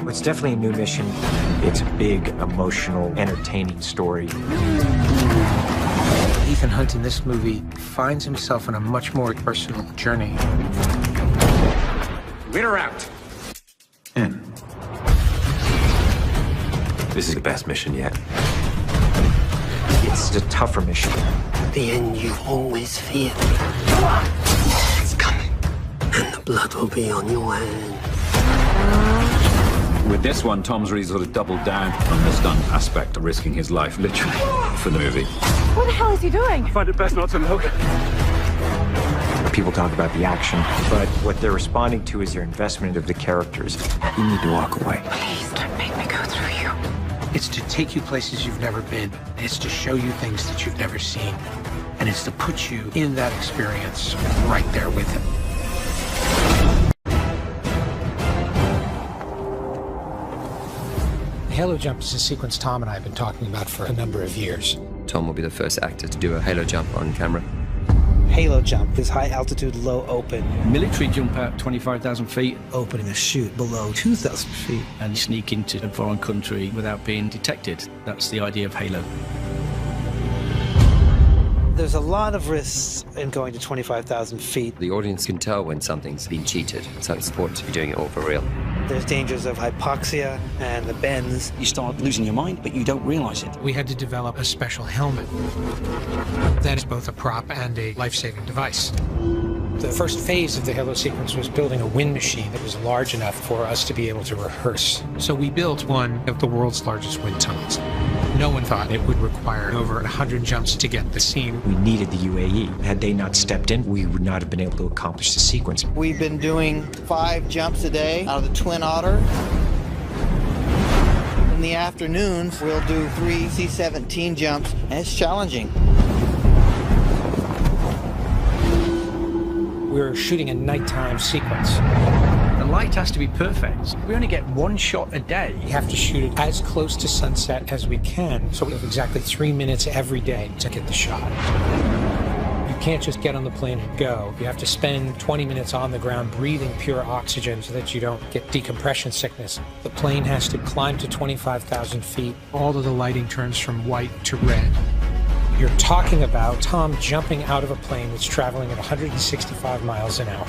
It's definitely a new mission. It's a big, emotional, entertaining story. Ethan Hunt in this movie finds himself on a much more personal journey. In or out? In. This is the best mission yet. It's a tougher mission. The end you always fear. It's coming. And the blood will be on your hand. With this one, Tom's really sort of doubled down on the stunt aspect of risking his life, literally, for the movie. What the hell is he doing? I find it best not to look. People talk about the action, but what they're responding to is their investment of the characters. You need to walk away. Please don't make me go through you. It's to take you places you've never been. It's to show you things that you've never seen. And it's to put you in that experience right there with him. The halo jump is a sequence Tom and I have been talking about for a number of years. Tom will be the first actor to do a halo jump on camera. Halo jump is high altitude, low open. Military jump out 25,000 feet. Opening a chute below 2,000 feet. And sneak into a foreign country without being detected. That's the idea of Halo. There's a lot of risks in going to 25,000 feet. The audience can tell when something's been cheated, so it's important to be doing it all for real. There's dangers of hypoxia and the bends. You start losing your mind, but you don't realize it. We had to develop a special helmet that is both a prop and a life-saving device. The first phase of the Halo sequence was building a wind machine that was large enough for us to be able to rehearse. So we built one of the world's largest wind tunnels. No one thought it would require over 100 jumps to get the scene. We needed the UAE. Had they not stepped in, we would not have been able to accomplish the sequence. We've been doing 5 jumps a day out of the Twin Otter. In the afternoons, we'll do 3 C-17 jumps, and it's challenging. We're shooting a nighttime sequence. The light has to be perfect. We only get 1 shot a day. We have to shoot it as close to sunset as we can, so we have exactly 3 minutes every day to get the shot. You can't just get on the plane and go. You have to spend 20 minutes on the ground breathing pure oxygen so that you don't get decompression sickness. The plane has to climb to 25,000 feet. All of the lighting turns from white to red. You're talking about Tom jumping out of a plane that's traveling at 165 miles an hour.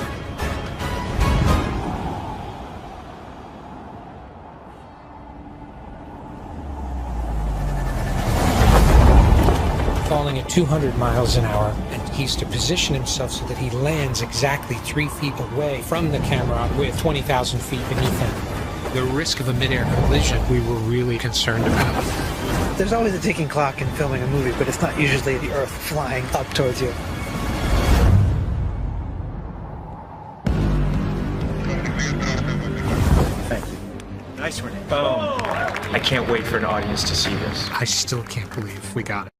Falling at 200 miles an hour, and he's to position himself so that he lands exactly 3 feet away from the camera with 20,000 feet beneath him. The risk of a mid-air collision we were really concerned about. There's always a ticking clock in filming a movie, but it's not usually the Earth flying up towards you. Thank you. Nice one. Boom. I can't wait for an audience to see this. I still can't believe we got it.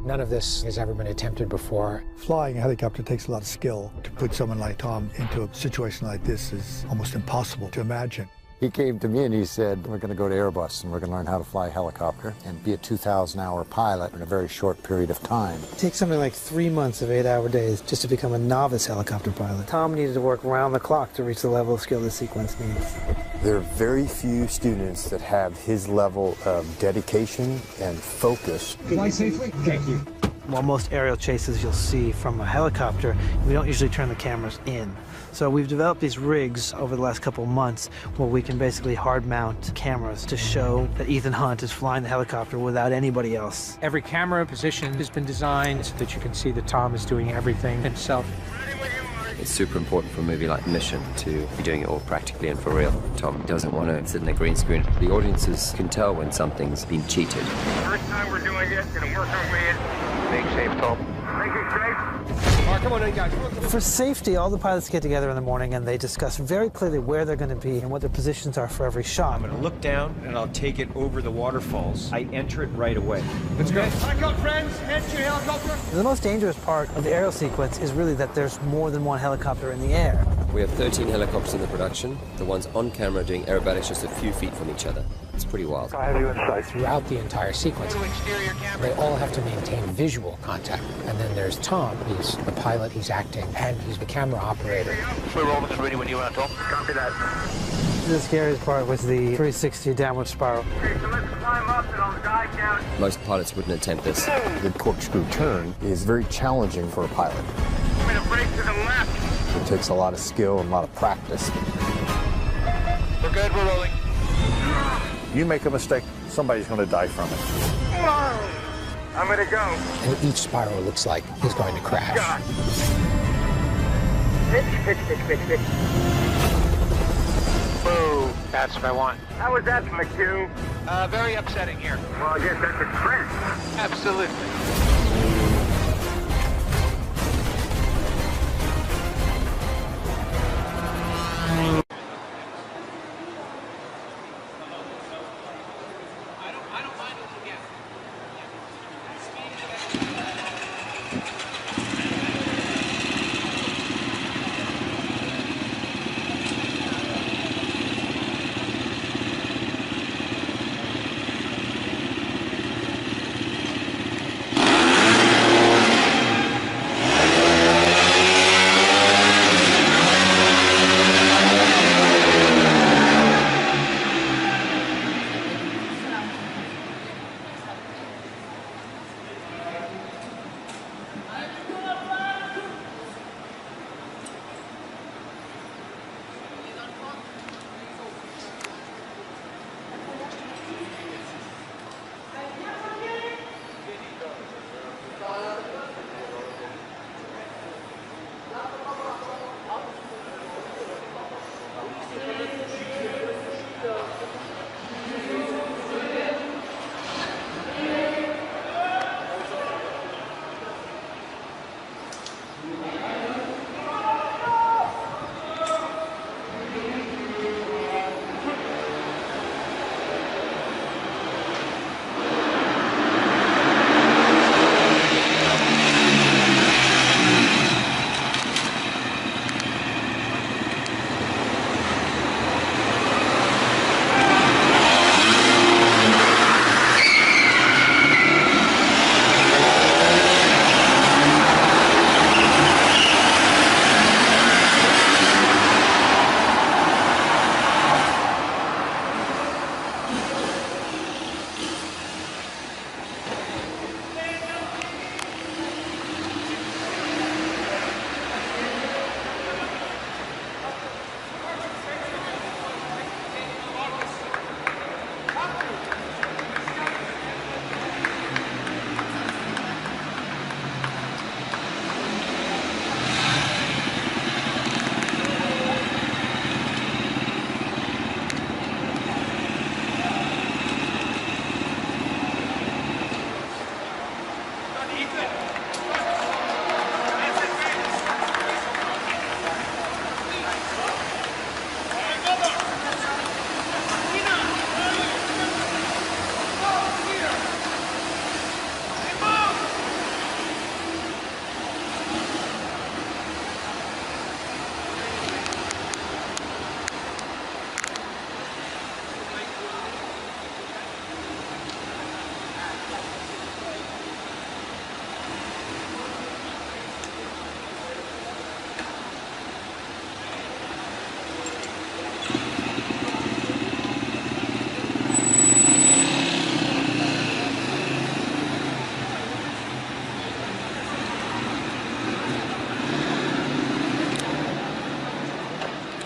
None of this has ever been attempted before. Flying a helicopter takes a lot of skill. To put someone like Tom into a situation like this is almost impossible to imagine. He came to me and he said, we're going to go to Airbus and we're going to learn how to fly a helicopter and be a 2,000-hour pilot in a very short period of time. It takes something like 3 months of 8-hour days just to become a novice helicopter pilot. Tom needed to work round the clock to reach the level of skill this sequence needs. There are very few students that have his level of dedication and focus. Fly safely. Thank you. While most aerial chases you'll see from a helicopter, we don't usually turn the cameras in. So we've developed these rigs over the last couple of months where we can basically hard mount cameras to show that Ethan Hunt is flying the helicopter without anybody else. Every camera position has been designed so that you can see that Tom is doing everything himself. It's super important for a movie like Mission to be doing it all practically and for real. Tom doesn't want to sit in a green screen. The audiences can tell when something's been cheated. First time we're doing it, gonna work our way in. Make safe, Tom. Make it safe. All right, come on in, guys. For safety, all the pilots get together in the morning and they discuss very clearly where they're going to be and what their positions are for every shot. I'm going to look down and I'll take it over the waterfalls. I enter it right away. Let's go. Back up, friends. Head to your helicopter. The most dangerous part of the aerial sequence is really that there's more than one helicopter in the air. We have 13 helicopters in the production. The ones on camera doing aerobatics just a few feet from each other. It's pretty wild. I have you in sight. Throughout the entire sequence, they all have to maintain visual contact. And then there's Tom. He's the pilot, he's acting, and he's the camera operator. We're rolling and ready when you are, Tom. Copy that. The scariest part was the 360 downward spiral. Okay, so let's climb up and I'll dive down. Most pilots wouldn't attempt this. The corkscrew turn is very challenging for a pilot. I'm gonna brake to the left. It takes a lot of skill and a lot of practice. We're good, we're rolling. You make a mistake, somebody's going to die from it. I'm gonna go. And each spiral looks like he's going to crash. God. Pitch. Whoa, that's what I want. How was that, McHugh? Very upsetting here. Well, I guess that's a trend. Absolutely.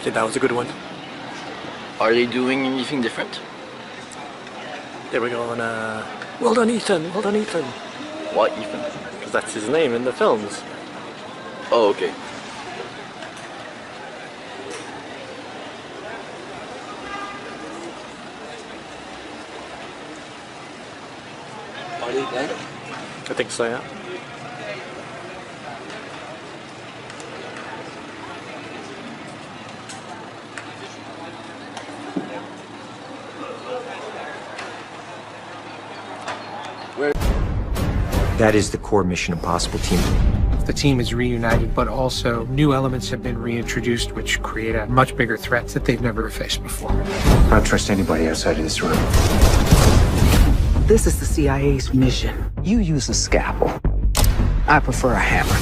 Okay, that was a good one. Are they doing anything different? They were going, well done Ethan, well done Ethan. What Ethan? Because that's his name in the films. Oh, okay. Are they done? I think so, yeah. That is the core Mission Impossible team. The team is reunited, but also new elements have been reintroduced, which create a much bigger threat that they've never faced before. I don't trust anybody outside of this room. This is the CIA's mission. You use a scalpel. I prefer a hammer.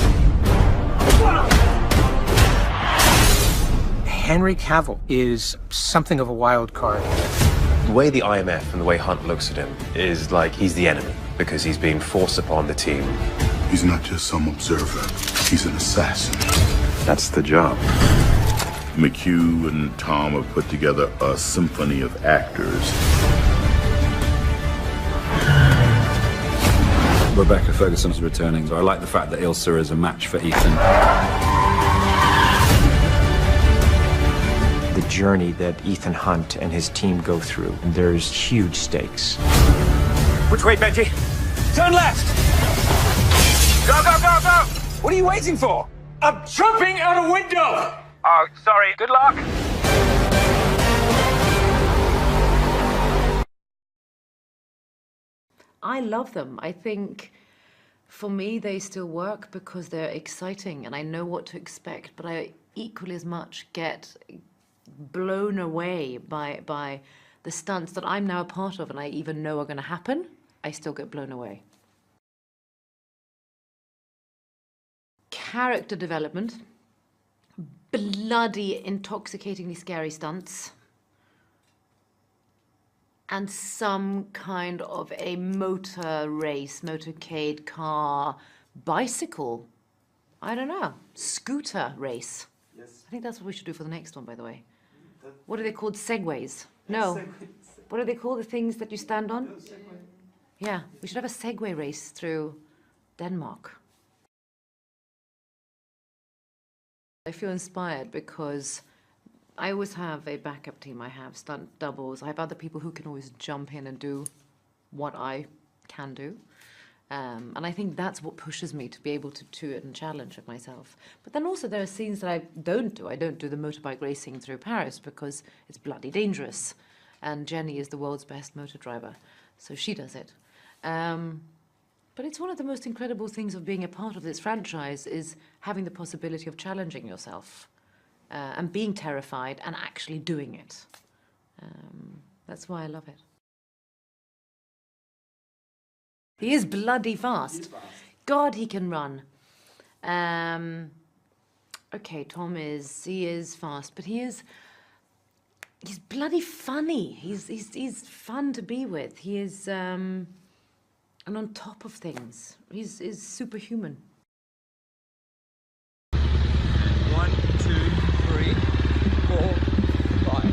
Henry Cavill is something of a wild card. The way the IMF and the way Hunt looks at him is like he's the enemy because he's being forced upon the team. He's not just some observer. He's an assassin. That's the job. McHugh and Tom have put together a symphony of actors. Rebecca Ferguson's returning, so I like the fact that Ilsa is a match for Ethan. The journey that Ethan Hunt and his team go through, there's huge stakes. Which way, Benji? Turn left! Go, go, go, go! What are you waiting for? I'm jumping out a window! Oh, sorry. Good luck. I love them. I think for me they still work because they're exciting and I know what to expect, but I equally as much get blown away by the stunts that I'm now a part of and I even know are going to happen. I still get blown away. Character development, bloody intoxicatingly scary stunts, and some kind of a motor race, motorcade, car, bicycle, I don't know, scooter race. Yes. I think that's what we should do for the next one, by the way. What are they called? Segways? No. What are they called? The things that you stand on? No, yeah, we should have a Segway race through Denmark. I feel inspired because I always have a backup team. I have stunt doubles. I have other people who can always jump in and do what I can do. And I think that's what pushes me to be able to do it and challenge it myself. But then also there are scenes that I don't do. I don't do the motorbike racing through Paris because it's bloody dangerous. And Jenny is the world's best motor driver, so she does it. But it's one of the most incredible things of being a part of this franchise is having the possibility of challenging yourself and being terrified and actually doing it. That's why I love it. He is bloody fast. God, he can run. Okay, Tom he is fast, but he's bloody funny. He's fun to be with. He is, and on top of things, he's superhuman. 1, 2, 3, 4, 5.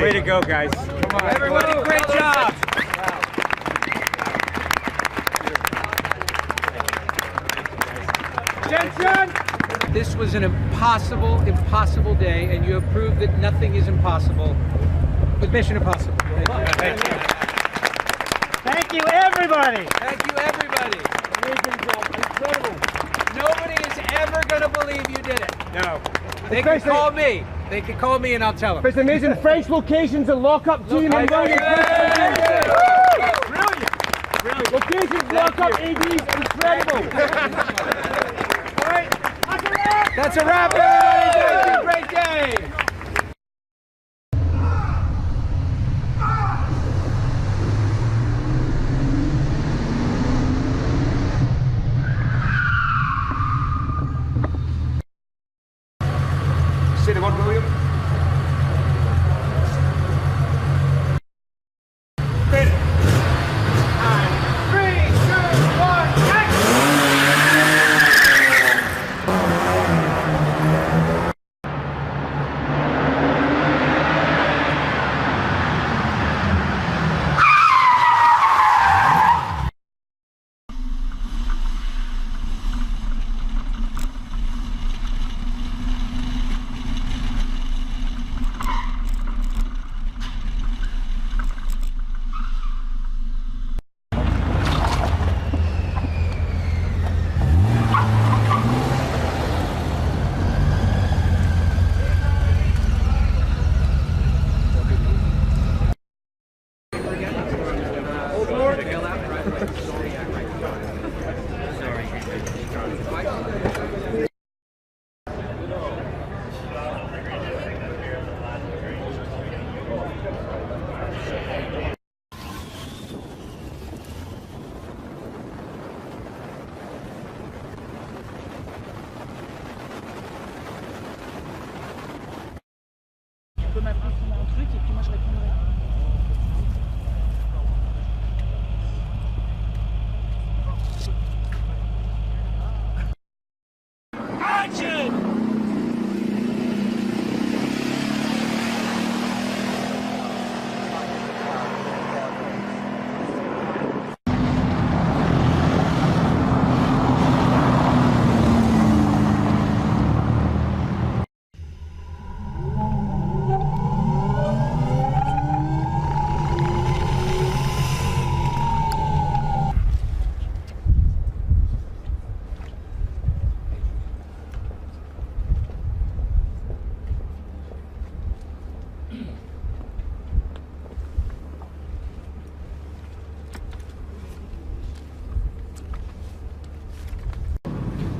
Way to go, guys. Come on, everybody, great job. Attention! This was an impossible day, and you have proved that nothing is impossible with Mission Impossible. Thank you. Thank you, everybody. Thank you, everybody. Amazing job. Incredible. Nobody is ever going to believe you did it. No. They can call me. They can call me and I'll tell them. There's amazing French locations and lockup team. Brilliant. Locations, lockup, ADs, incredible. All right. That's a wrap, everybody. Great game. Say the one, William. Ready. 3, 2, 1, Tu peux m'appeler pour un truc et puis moi je répondrai.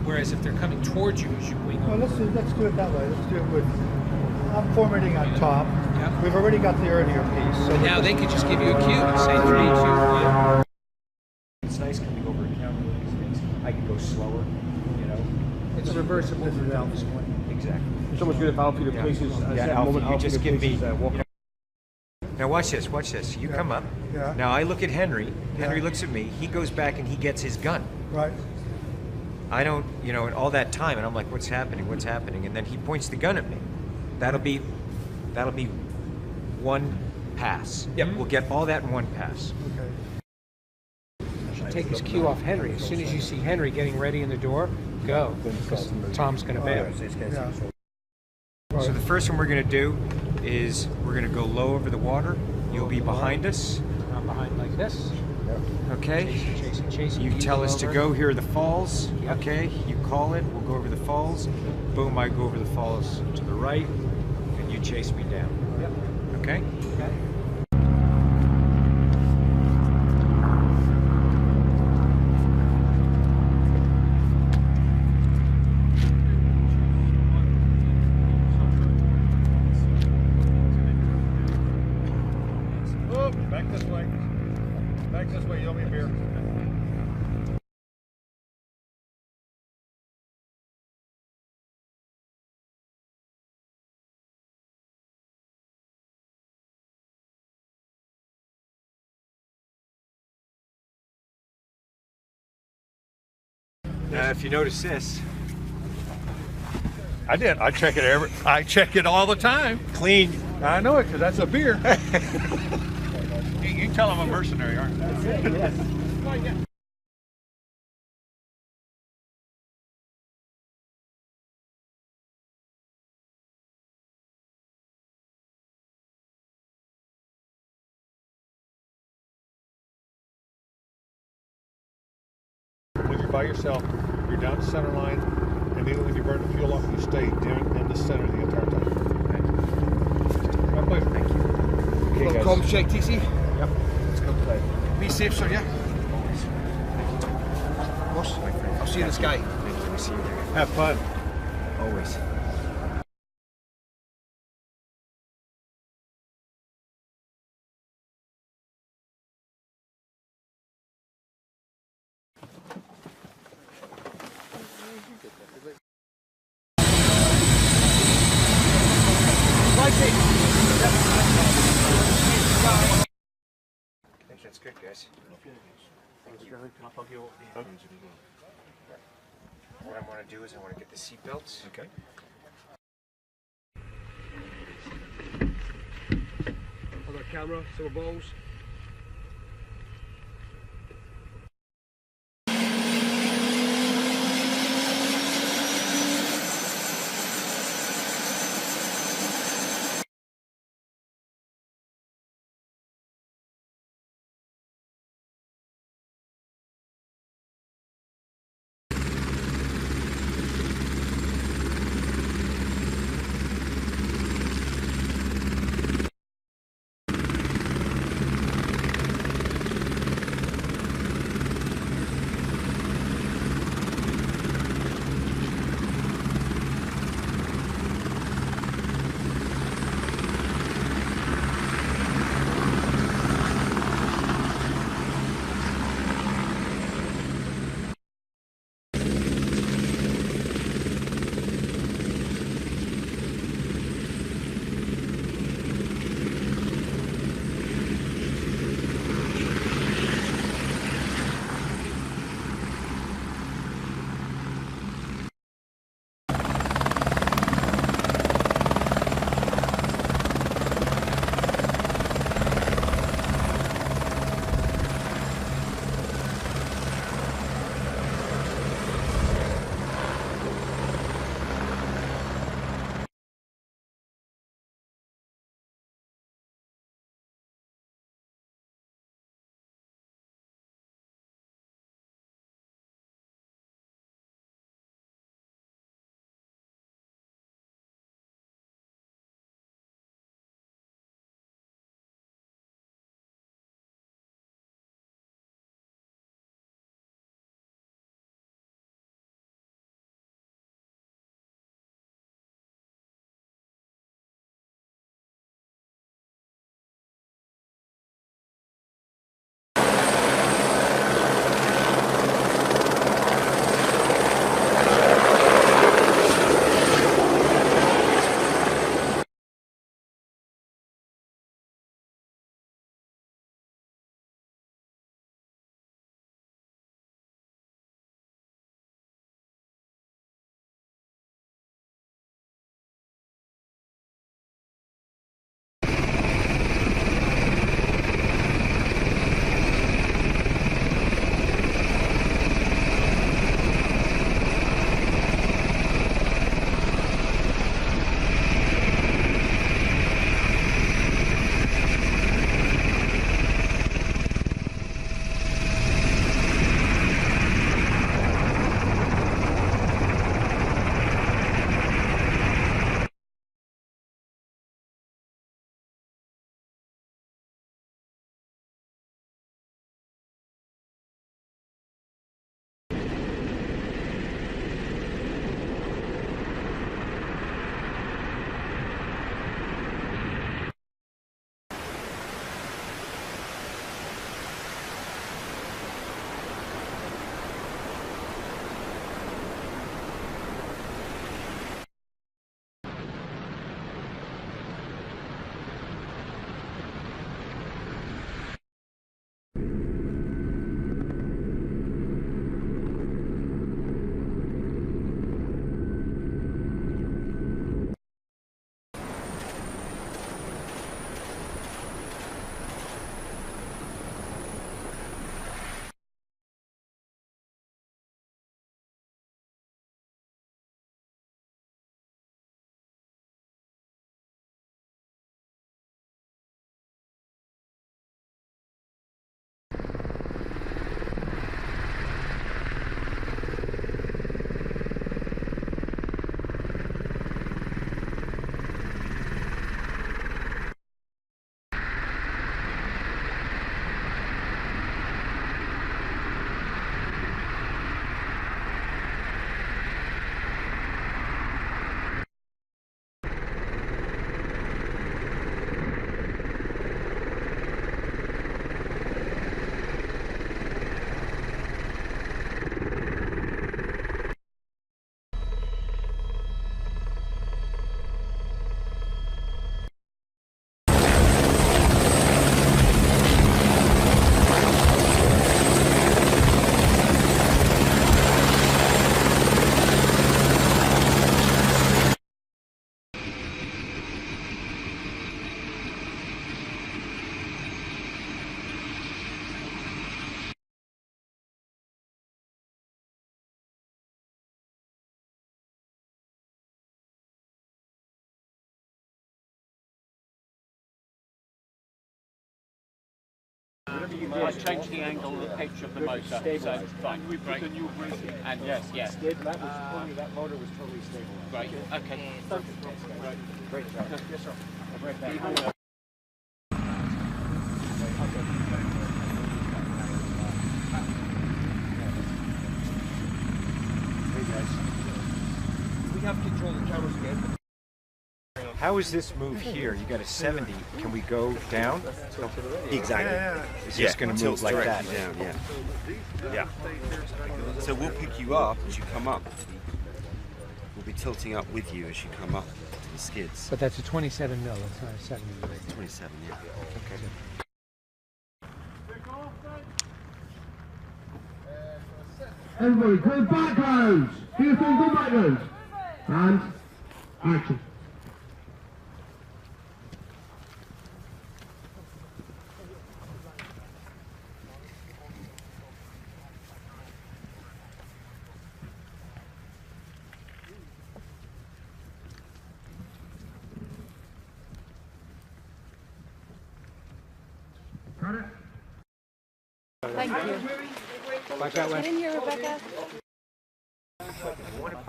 Whereas if they're coming towards you as you wing Well, over. let's do it that way. Let's do it with. I'm formatting on top. Yep. We've already got the earlier piece. So Now they could just give you a cue and say 3, 2, 1. It's nice coming over a counter with these things. I can go slower, you know. It's reversible This is from Alpha. this point. Exactly. So much good at Battlefield Yeah. Places. Yeah, Alfie, you just give me. Walk. Now watch this, watch this. You come up. Yeah. Now I look at Henry. Henry Yeah. looks at me. He goes back and he gets his gun. Right. I don't, you know, and all that time, and I'm like, what's happening? What's happening? And then he points the gun at me. That'll be one pass. Yep. We'll get all that in one pass. Okay. Take his cue off Henry. As soon as you see Henry getting ready in the door, go. Because Tom's going to bail. Yeah. So the first one we're going to do is we're going to go low over the water. You'll be behind us. I'm behind like this. Okay. Chasing. You tell us to over. go. Here are the falls. Yep. Okay. You call it. We'll go over the falls. Boom. I go over the falls to the right, and you chase me down. Yep. Okay. Okay. Oh, back this way. Back this way. You owe me a beer. If you notice this, I did. I check it I check it all the time. Clean. I know it because that's a beer. you tell I'm a mercenary, aren't you? Yes. When you're by yourself, you're down the center line, and even when you burn the fuel off, you stay in the center the entire time. Okay, guys. Comms check, TC. Yep. Let's go play. Be safe, sir, yeah? Boss, I'll see you in the sky. Thank you. See you there. Have fun. Always. I think that's good, guys. Thank you. What I want to do is I want to get the seat belts. Okay. I've got a camera, some balls. I changed the angle of the pitch of the motor. So, fine, great. And yes. That motor was totally stable. Great, okay. Great job. Yes, sir. Right back. Hey guys. We have control of the cameras again. How is this move here? You got a 70. Can we go down? Exactly. It's just going to move like that. Down, yeah. So we'll pick you up as you come up. We'll be tilting up with you as you come up to the skids. But that's a 27 mil. That's not a 70 mil. 27, yeah. Okay. Everybody, go back rows. Do your thing, go back rows. And action. Got it. Thank you. Watch out, Get in here, Rebecca. I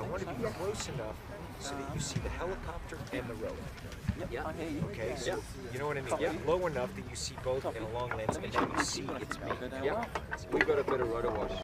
want to be close enough so that you see the helicopter and the road. Yeah, I hear you. Okay, so you know what I mean? Low enough that you see both in a long lens, and then you see it's me. Yeah, we've got a bit of rotor wash.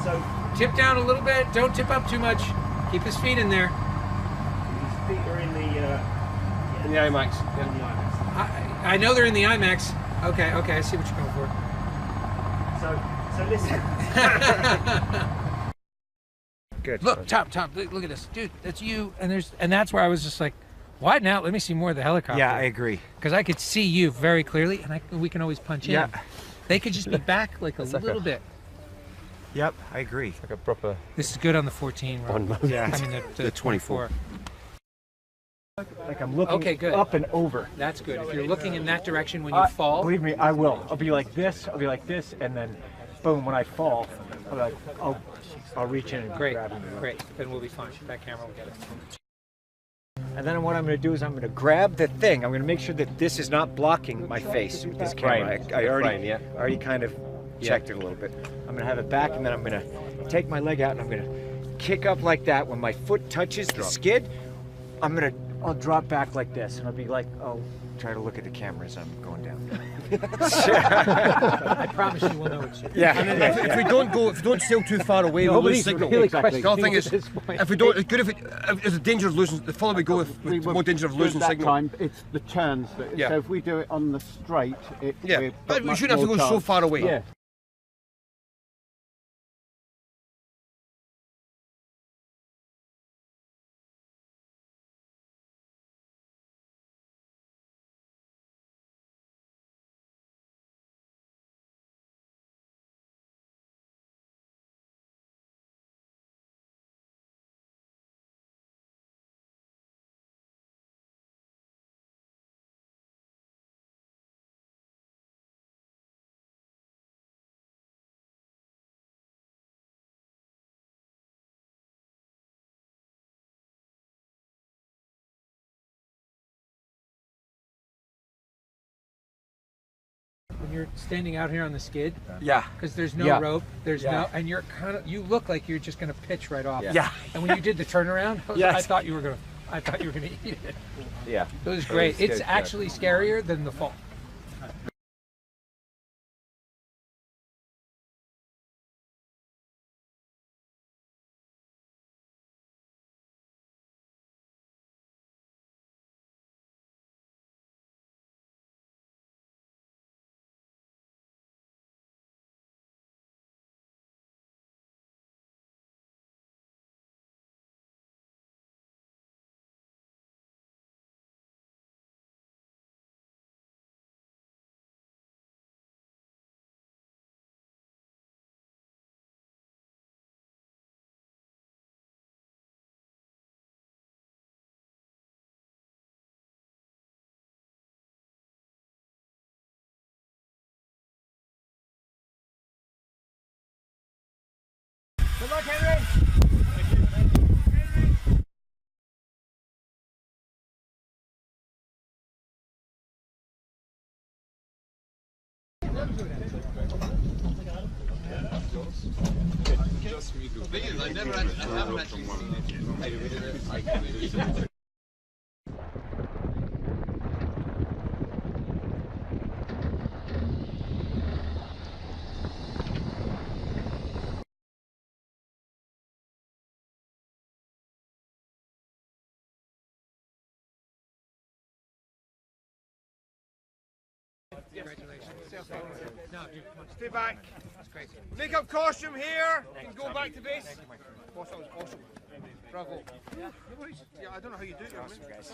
So tip down a little bit. Don't tip up too much. Keep his feet in there. His feet are in the IMAX. I know they're in the IMAX. Okay, I see what you're going for. So listen. Good. Look, Tom, look at this, dude. That's you, and that's where I was just like, widen out. Let me see more of the helicopter. Yeah, I agree. Because I could see you very clearly, and we can always punch in. They could just be back like a little bit. Yep, I agree. Like a proper. This is good on the 14. Right? Yeah. I mean the 24. Like I'm looking up and over. That's good. If you're looking in that direction when you fall. Believe me, I will. I'll be like this, and then boom, when I fall, I'll be like, I'll reach in and grab it. Great. Then we'll be fine. That camera will get it. And then what I'm going to do is I'm going to grab the thing. I'm going to make sure that this is not blocking my face with this camera. I already kind of checked it a little bit. I'm gonna have it back, and then I'm gonna take my leg out, and I'm gonna kick up like that. When my foot touches the skid, I'll drop back like this, and I'll be like, oh, try to look at the camera as I'm going down. I promise you will know it's you. Yeah. And if we don't sail too far away, we'll lose signal. Really The other thing is, if we don't, it's good if there's a danger of losing. The further we go, with more danger of losing signal. Time, it's the turns. Yeah. So if we do it on the straight, But we shouldn't have to go so far away. Yeah. When you're standing out here on the skid, because there's no rope, and you're you look like you're just going to pitch right off. Yeah. And when you did the turnaround, I thought you were going to eat it. Yeah. It was great. It's actually scarier than the fall. Good luck, Henry. I haven't actually seen it. Stay back. Make up costume here. You can go back to base. Boss, that was awesome. Bravo. Yeah, I don't know how you do it. Awesome, guys.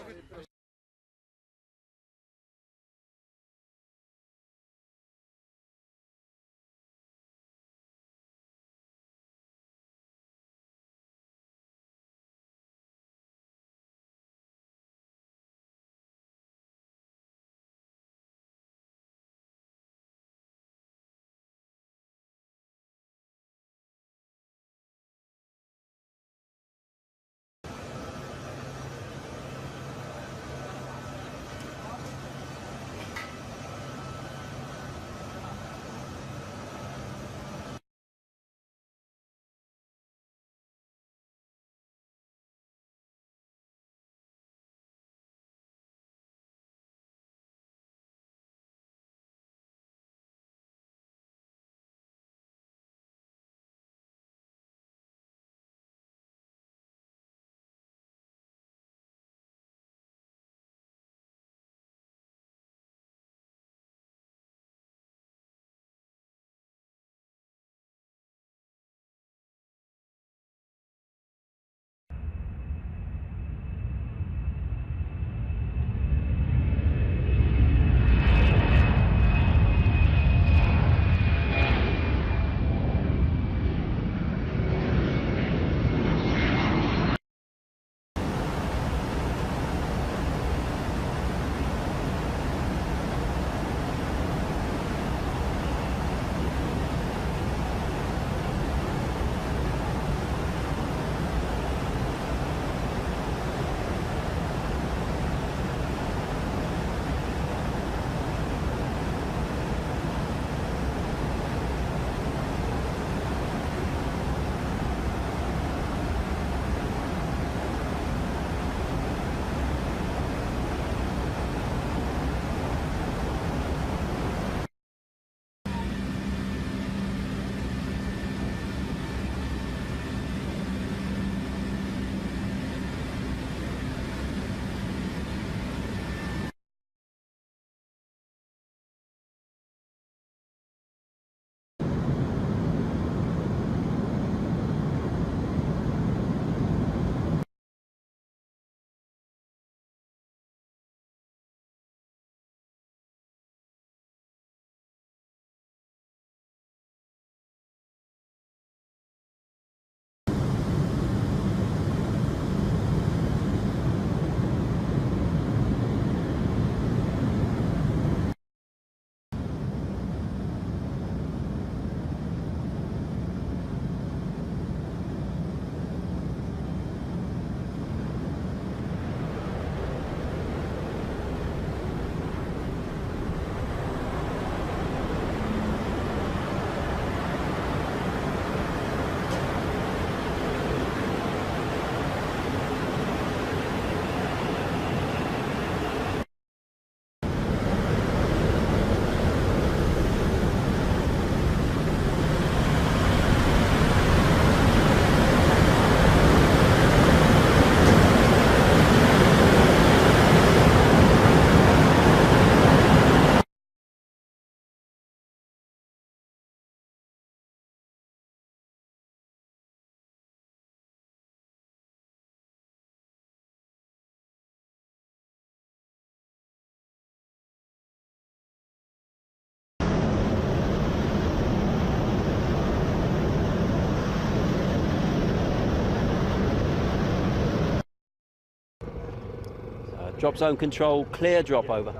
Drop zone control, clear, drop over.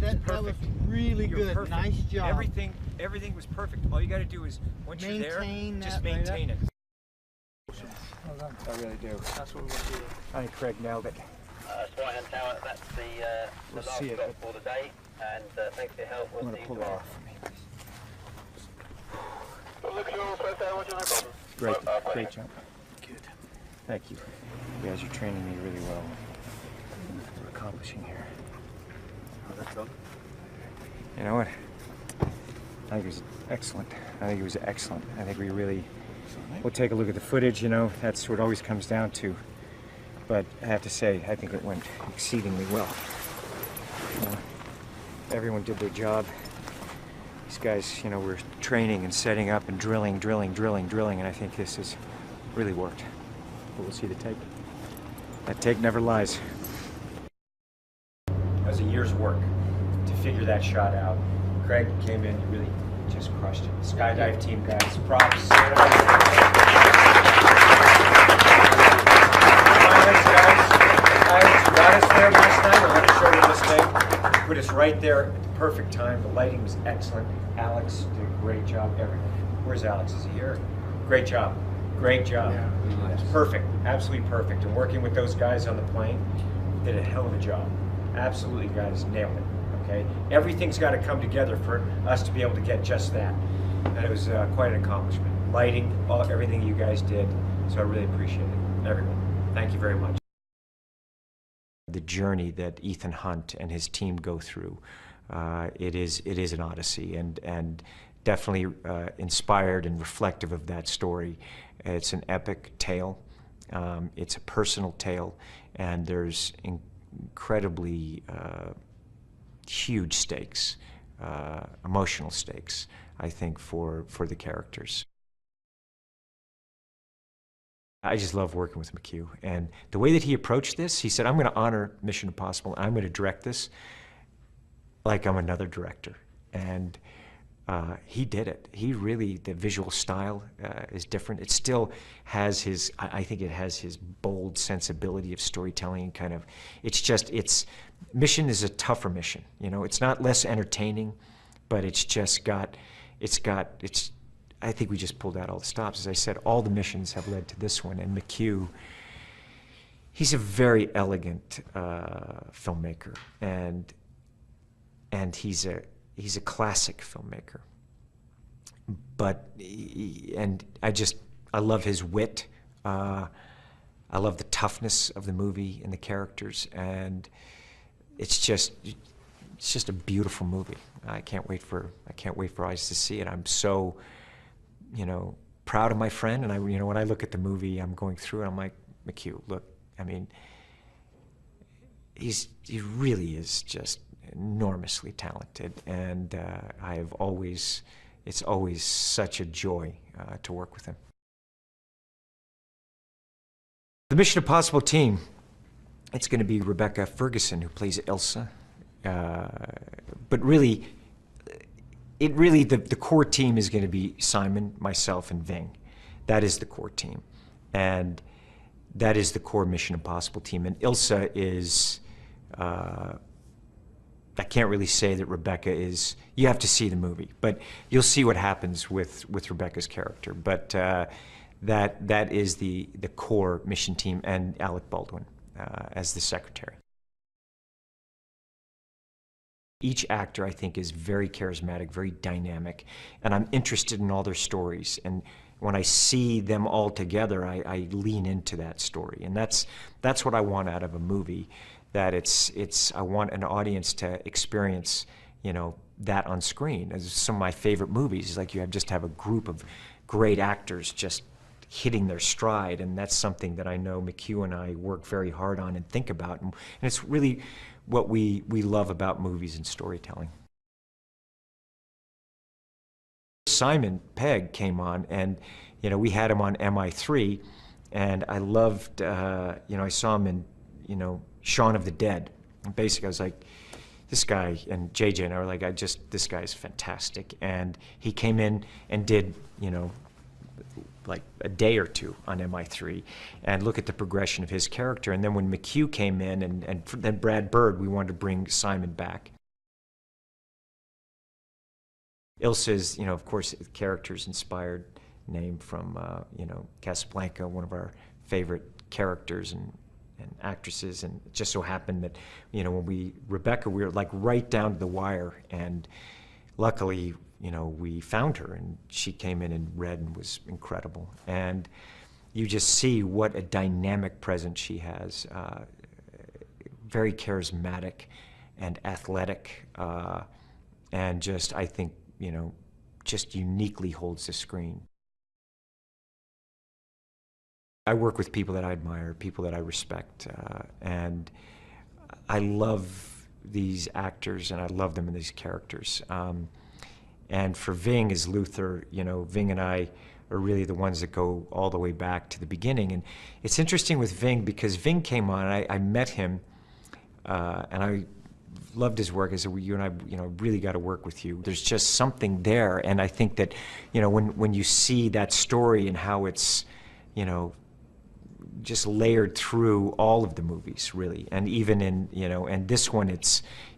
That was really good. Perfect. Nice job. Everything was perfect. All you got to do is, once you're there, just maintain it. Well done. I really do. That's what we want to do. I think Craig nailed it. Swinehand Tower, that's the last stop for the day, and thanks for your help. I'm going to pull it off for me. Great jump. Good. Thank you. You guys are training me really well. What we're accomplishing here. You know what? I think it was excellent. I think it was excellent. I think we really, we'll take a look at the footage, you know, that's what it always comes down to. But I have to say, I think it went exceedingly well. Everyone did their job. These guys, you know, were training and setting up and drilling, and I think this has really worked. But we'll see the tape. That tape never lies. That was a year's work to figure that shot out. Craig came in and really just crushed it. Skydive team guys, props. Got us there last night. We're going to show you this tape. Put us right there at the perfect time. The lighting was excellent. Alex did a great job. Everything. Where's Alex? Is he here? Great job. Great job. Yeah, really nice. Perfect. Absolutely perfect. And working with those guys on the plane, did a hell of a job. Absolutely, guys, nailed it. Okay, everything's got to come together for us to be able to get just that, and it was quite an accomplishment. Lighting, everything you guys did, so I really appreciate it. Everyone, thank you very much. The journey that Ethan Hunt and his team go through, it is an odyssey, and definitely inspired and reflective of that story. It's an epic tale. It's a personal tale, and there's incredibly huge stakes, emotional stakes, I think, for the characters. I just love working with McHugh, and the way that he approached this, he said, I'm going to honor Mission Impossible, I'm going to direct this like I'm another director, and he did it. He really, the visual style is different. It still has his, I think it has his bold sensibility of storytelling, kind of, Mission is a tougher mission, you know, it's not less entertaining, but it's just got, it's I think we just pulled out all the stops. As I said, all the missions have led to this one, and McHugh, he's a very elegant filmmaker, and he's a classic filmmaker. But I love his wit. I love the toughness of the movie and the characters, and it's just a beautiful movie. I can't wait for eyes to see it. I'm so, proud of my friend, and when I look at the movie, I'm going through it, I'm like, McHugh, look, I mean, he really is just enormously talented, and it's always such a joy to work with him. The Mission Impossible team, it's going to be Rebecca Ferguson, who plays Ilsa. But really, the core team is going to be Simon, myself, and Ving. That is the core team. And that is the core Mission Impossible team. And Ilsa is, I can't really say that Rebecca is, you have to see the movie, but you'll see what happens with Rebecca's character. But that is the core mission team, and Alec Baldwin as the secretary. Each actor, I think, is very charismatic, very dynamic, and I'm interested in all their stories. And when I see them all together, I lean into that story, and that's what I want out of a movie. That I want an audience to experience, that on screen. As some of my favorite movies, is like you just have a group of great actors just hitting their stride, and that's something that I know McHugh and I work very hard on and think about, and it's really what we love about movies and storytelling. Simon Pegg came on, and we had him on MI3, and I loved, I saw him in, Shaun of the Dead. And basically, I was like, this guy, and JJ and I were like, this guy's fantastic. And he came in and did, like a day or two on MI3, and look at the progression of his character. And then when McHugh came in, and then Brad Bird, we wanted to bring Simon back. Ilsa's, of course, the character's inspired name from, Casablanca, one of our favorite characters and actresses, and it just so happened that, when Rebecca, we were like right down to the wire, and luckily, we found her, and she came in and read and was incredible. And you just see what a dynamic presence she has, very charismatic and athletic, and just, I think, just uniquely holds the screen. I work with people that I admire, people that I respect, and I love these actors, and I love them in these characters. And for Ving as Luther, Ving and I are really the ones that go all the way back to the beginning. And it's interesting with Ving, because Ving came on, and I met him, and I loved his work. I said, well, you and I, really got to work with you. There's just something there, and I think that, when you see that story and how it's, just layered through all of the movies, really, and even in, and this one,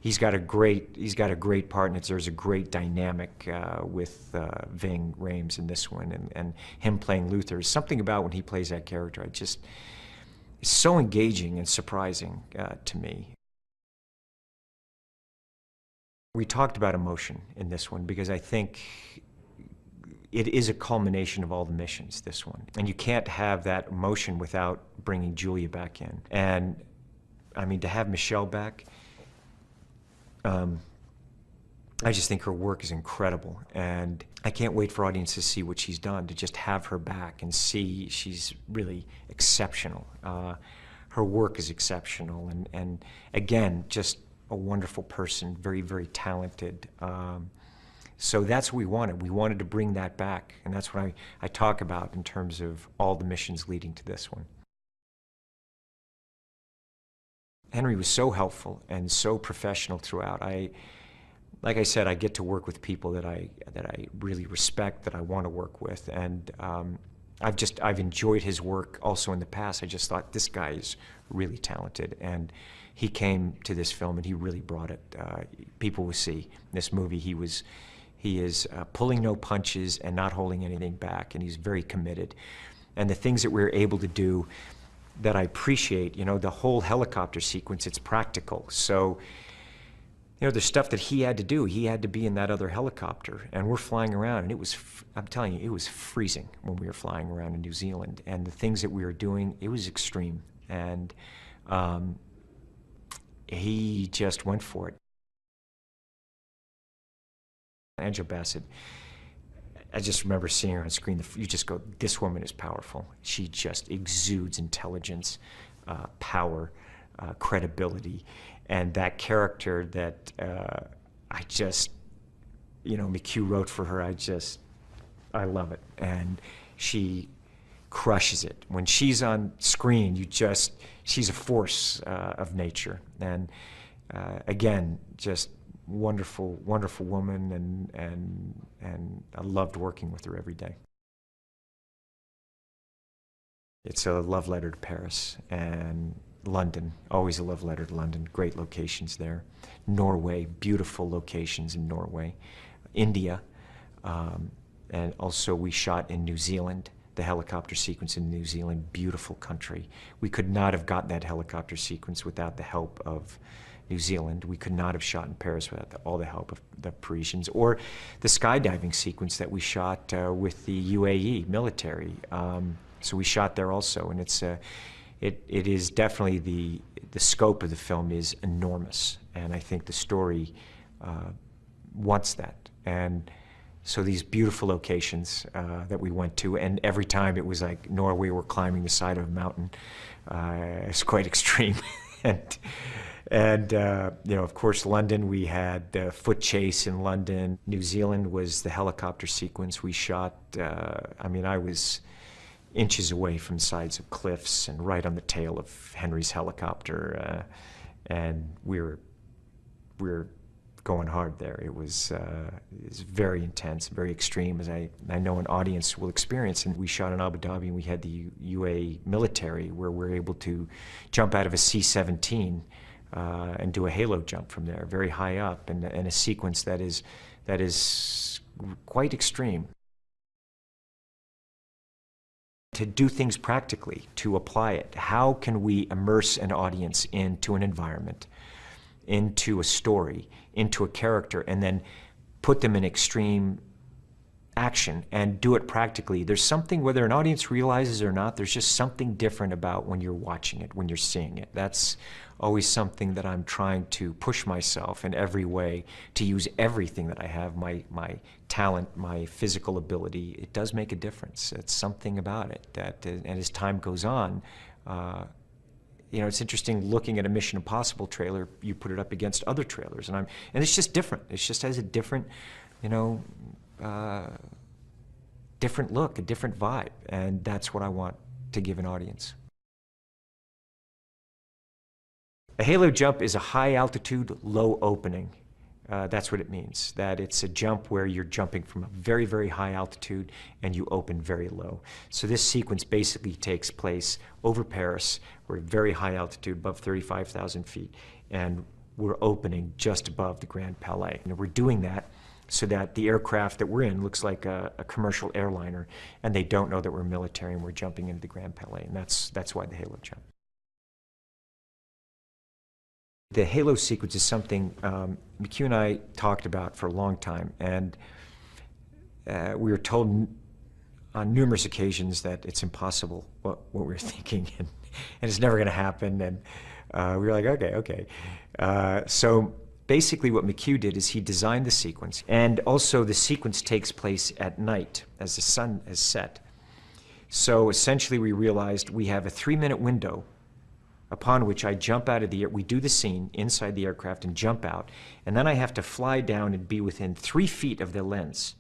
he's got a great part, and there's a great dynamic with Ving Rhames in this one, and him playing Luther. There's something about when he plays that character, it's so engaging and surprising to me. We talked about emotion in this one, because I think it is a culmination of all the missions, this one. And you can't have that emotion without bringing Julia back in. And, I mean, to have Michelle back, I just think her work is incredible. And I can't wait for audiences to see what she's done, to just have her back and see she's really exceptional. Her work is exceptional. And again, just a wonderful person, very, very talented. So that's what we wanted. We wanted to bring that back, and that's what I talk about in terms of all the missions leading to this one. Henry was so helpful and so professional throughout. Like I said, I get to work with people that I really respect, that I want to work with, and I've enjoyed his work also in the past. I just thought, this guy is really talented, and he came to this film and he really brought it. People will see in this movie he He is pulling no punches and not holding anything back, and he's very committed. And the things that we're able to do that I appreciate, you know, the whole helicopter sequence, it's practical. So, you know, the stuff that he had to do, he had to be in that other helicopter, and we're flying around, and it was, I'm telling you, it was freezing when we were flying around in New Zealand, and the things that we were doing, it was extreme, and he just went for it. Angela Bassett, I just remember seeing her on screen, you just go, this woman is powerful. She just exudes intelligence, power, credibility, and that character that I just, you know, McHugh wrote for her, I love it. And she crushes it. When she's on screen, she's a force of nature. And again, just wonderful, wonderful woman, and I loved working with her every day. It's a love letter to Paris, and London, always a love letter to London, great locations there. Norway, beautiful locations in Norway. India, and also we shot in New Zealand, the helicopter sequence in New Zealand, beautiful country. We could not have got that helicopter sequence without the help of New Zealand. We could not have shot in Paris without all the help of the Parisians, or the skydiving sequence that we shot with the UAE military. So we shot there also, and it is definitely the scope of the film is enormous, and I think the story wants that. And so these beautiful locations that we went to, and every time it was like Norway, we're climbing the side of a mountain. It's quite extreme. And you know, of course, London, we had the foot chase in London. New Zealand was the helicopter sequence we shot. I mean, I was inches away from the sides of cliffs and right on the tail of Henry's helicopter, and we were going hard there. It was very intense, very extreme, as I know an audience will experience. And we shot in Abu Dhabi, and we had the UAE military, where we're able to jump out of a C-17 and do a halo jump from there, very high up, and a sequence that is quite extreme. To do things practically, to apply it, how can we immerse an audience into an environment, into a story, into a character, and then put them in extreme action and do it practically? There's something, whether an audience realizes it or not, there's just something different about when you're watching it, when you're seeing it. That's always something that I'm trying to push myself in every way, to use everything that I have, my talent, my physical ability. It does make a difference. It's something about it that, and as time goes on, you know, it's interesting looking at a Mission Impossible trailer, you put it up against other trailers, and it's just different. It just has a different, you know, different look, a different vibe, and that's what I want to give an audience. A halo jump is a high altitude, low opening. That's what it means, that it's a jump where you're jumping from a very, very high altitude and you open very low. So this sequence basically takes place over Paris. We're at very high altitude, above 35,000 feet, and we're opening just above the Grand Palais. And we're doing that so that the aircraft that we're in looks like a commercial airliner, and they don't know that we're military and we're jumping into the Grand Palais, and that's why the halo jump. The halo sequence is something McHugh and I talked about for a long time, and we were told on numerous occasions that it's impossible what we were thinking, and it's never going to happen, and we were like, okay. So basically what McHugh did is he designed the sequence, and also the sequence takes place at night as the sun has set. So essentially we realized we have a 3-minute window upon which I jump out of the air. We do the scene inside the aircraft and jump out, and then I have to fly down and be within 3 feet of the lens,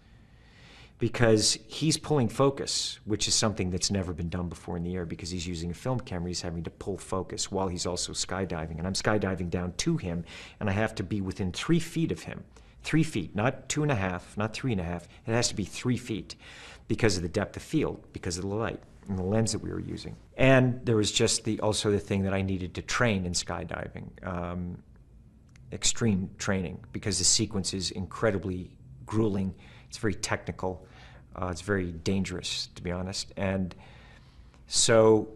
because he's pulling focus, which is something that's never been done before in the air, because he's using a film camera. He's having to pull focus while he's also skydiving, and I'm skydiving down to him, and I have to be within 3 feet of him. 3 feet, not 2.5, not 3.5. It has to be 3 feet because of the depth of field, because of the light and the lens that we were using. And there was just also the thing that I needed to train in skydiving, extreme training, because the sequence is incredibly grueling. It's very technical. It's very dangerous, to be honest. And so,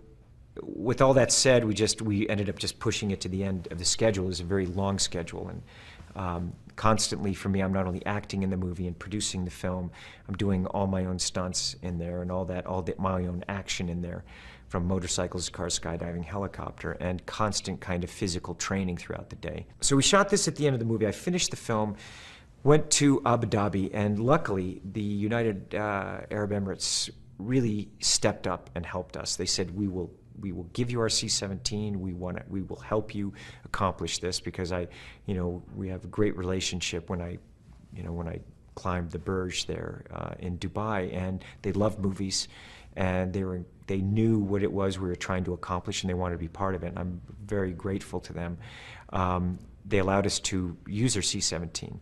with all that said, we ended up just pushing it to the end of the schedule. It was a very long schedule, and constantly for me, I'm not only acting in the movie and producing the film, I'm doing all my own stunts in there and all my own action in there, from motorcycles, cars, skydiving, helicopter, and constant kind of physical training throughout the day. So we shot this at the end of the movie. I finished the film, went to Abu Dhabi, and luckily the United Arab Emirates really stepped up and helped us. They said, we will give you our C-17. We will help you accomplish this, because we have a great relationship. When I climbed the Burj there in Dubai, and they loved movies, and they knew what it was we were trying to accomplish, and they wanted to be part of it. And I'm very grateful to them. They allowed us to use their C-17.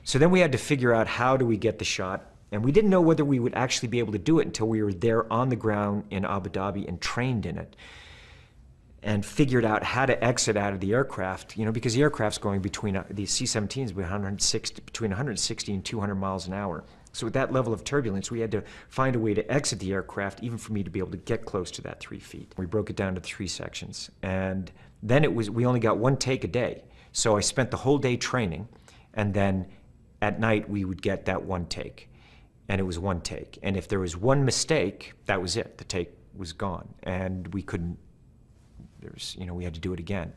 So then we had to figure out, how do we get the shot? And we didn't know whether we would actually be able to do it until we were there on the ground in Abu Dhabi and trained in it, and figured out how to exit out of the aircraft, because the aircraft's going between, the C-17s between 160 and 200 miles an hour. So with that level of turbulence, we had to find a way to exit the aircraft, even for me to be able to get close to that 3 feet. We broke it down to 3 sections. And then we only got 1 take a day. So I spent the whole day training, and then at night we would get that 1 take. And it was 1 take. And if there was 1 mistake, that was it. The take was gone. And we couldn't, we had to do it again.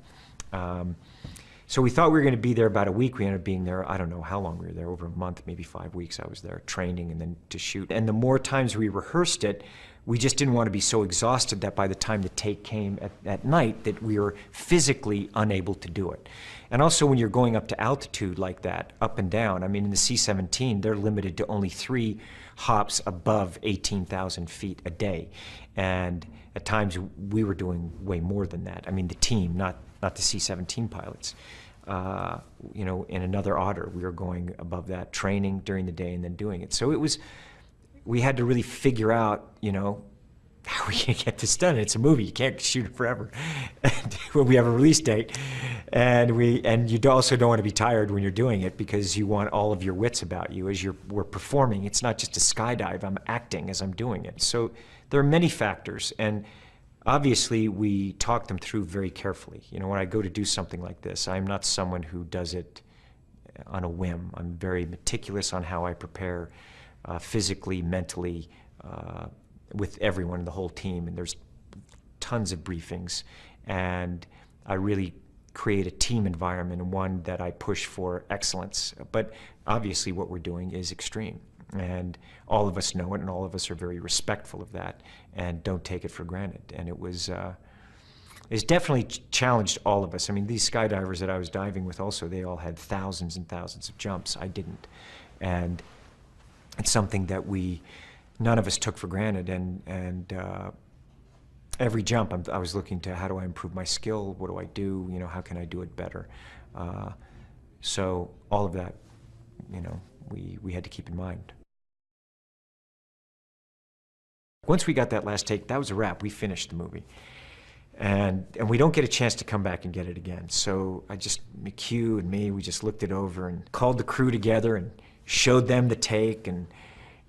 So we thought we were going to be there about a week. We ended up being there, I don't know how long we were there, over a month, maybe 5 weeks I was there, training and then to shoot. And the more times we rehearsed it, we just didn't want to be so exhausted that by the time the take came at night, that we were physically unable to do it. And also when you're going up to altitude like that, up and down, I mean in the C-17, they're limited to only 3 hops above 18,000 feet a day. And at times we were doing way more than that. I mean the team, not the C-17 pilots. In another otter, we were going above that, training during the day and then doing it. So we had to really figure out, how we can get this done. It's a movie, you can't shoot it forever. And when we have a release date, and you also don't want to be tired when you're doing it, because you want all of your wits about you as we're performing. It's not just a skydive, I'm acting as I'm doing it. So there are many factors, and obviously we talk them through very carefully. When I go to do something like this, I'm not someone who does it on a whim. I'm very meticulous on how I prepare physically, mentally, with everyone, the whole team, and there's tons of briefings, and I really create a team environment, and one that I push for excellence. But obviously what we're doing is extreme, and all of us know it, and all of us are very respectful of that and don't take it for granted. And it's definitely challenged all of us. I mean, these skydivers that I was diving with also, they all had thousands and thousands of jumps. I didn't. And it's something that none of us took for granted, and every jump I was looking to, how do I improve my skill, what do I do, how can I do it better? So all of that, we had to keep in mind. Once we got that last take, that was a wrap. We finished the movie. And we don't get a chance to come back and get it again. So McHugh and me, we just looked it over and called the crew together and showed them the take, and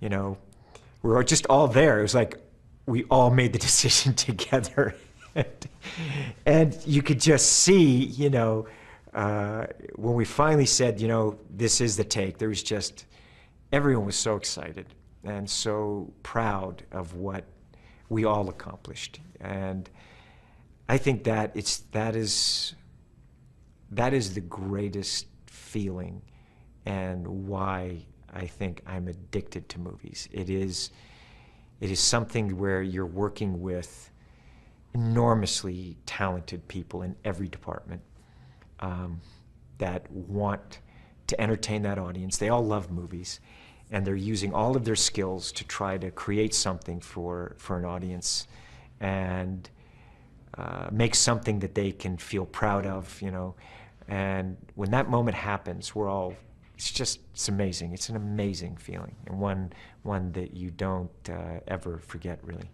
we were just all there. It was like we all made the decision together. And you could just see, when we finally said, this is the take, there was just, everyone was so excited and so proud of what we all accomplished. And I think that is the greatest feeling, and why I think I'm addicted to movies. It is something where you're working with enormously talented people in every department that want to entertain that audience. They all love movies, and they're using all of their skills to try to create something for an audience, and make something that they can feel proud of, And when that moment happens, it's amazing. It's an amazing feeling, and one that you don't ever forget, really.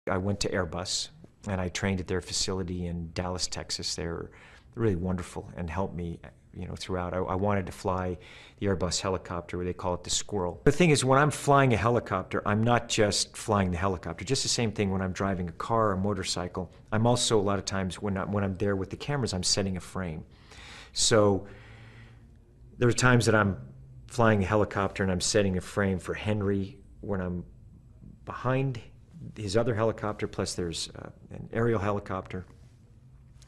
I went to Airbus, and I trained at their facility in Dallas, Texas. They're really wonderful and helped me, you know, throughout. I wanted to fly the Airbus helicopter, where they call it the Squirrel. The thing is, when I'm flying a helicopter, I'm not just flying the helicopter. Just the same thing when I'm driving a car or a motorcycle. I'm also, a lot of times, when I'm there with the cameras, I'm setting a frame. So there are times that I'm flying a helicopter and I'm setting a frame for Henry when I'm behind his other helicopter, plus there's an aerial helicopter.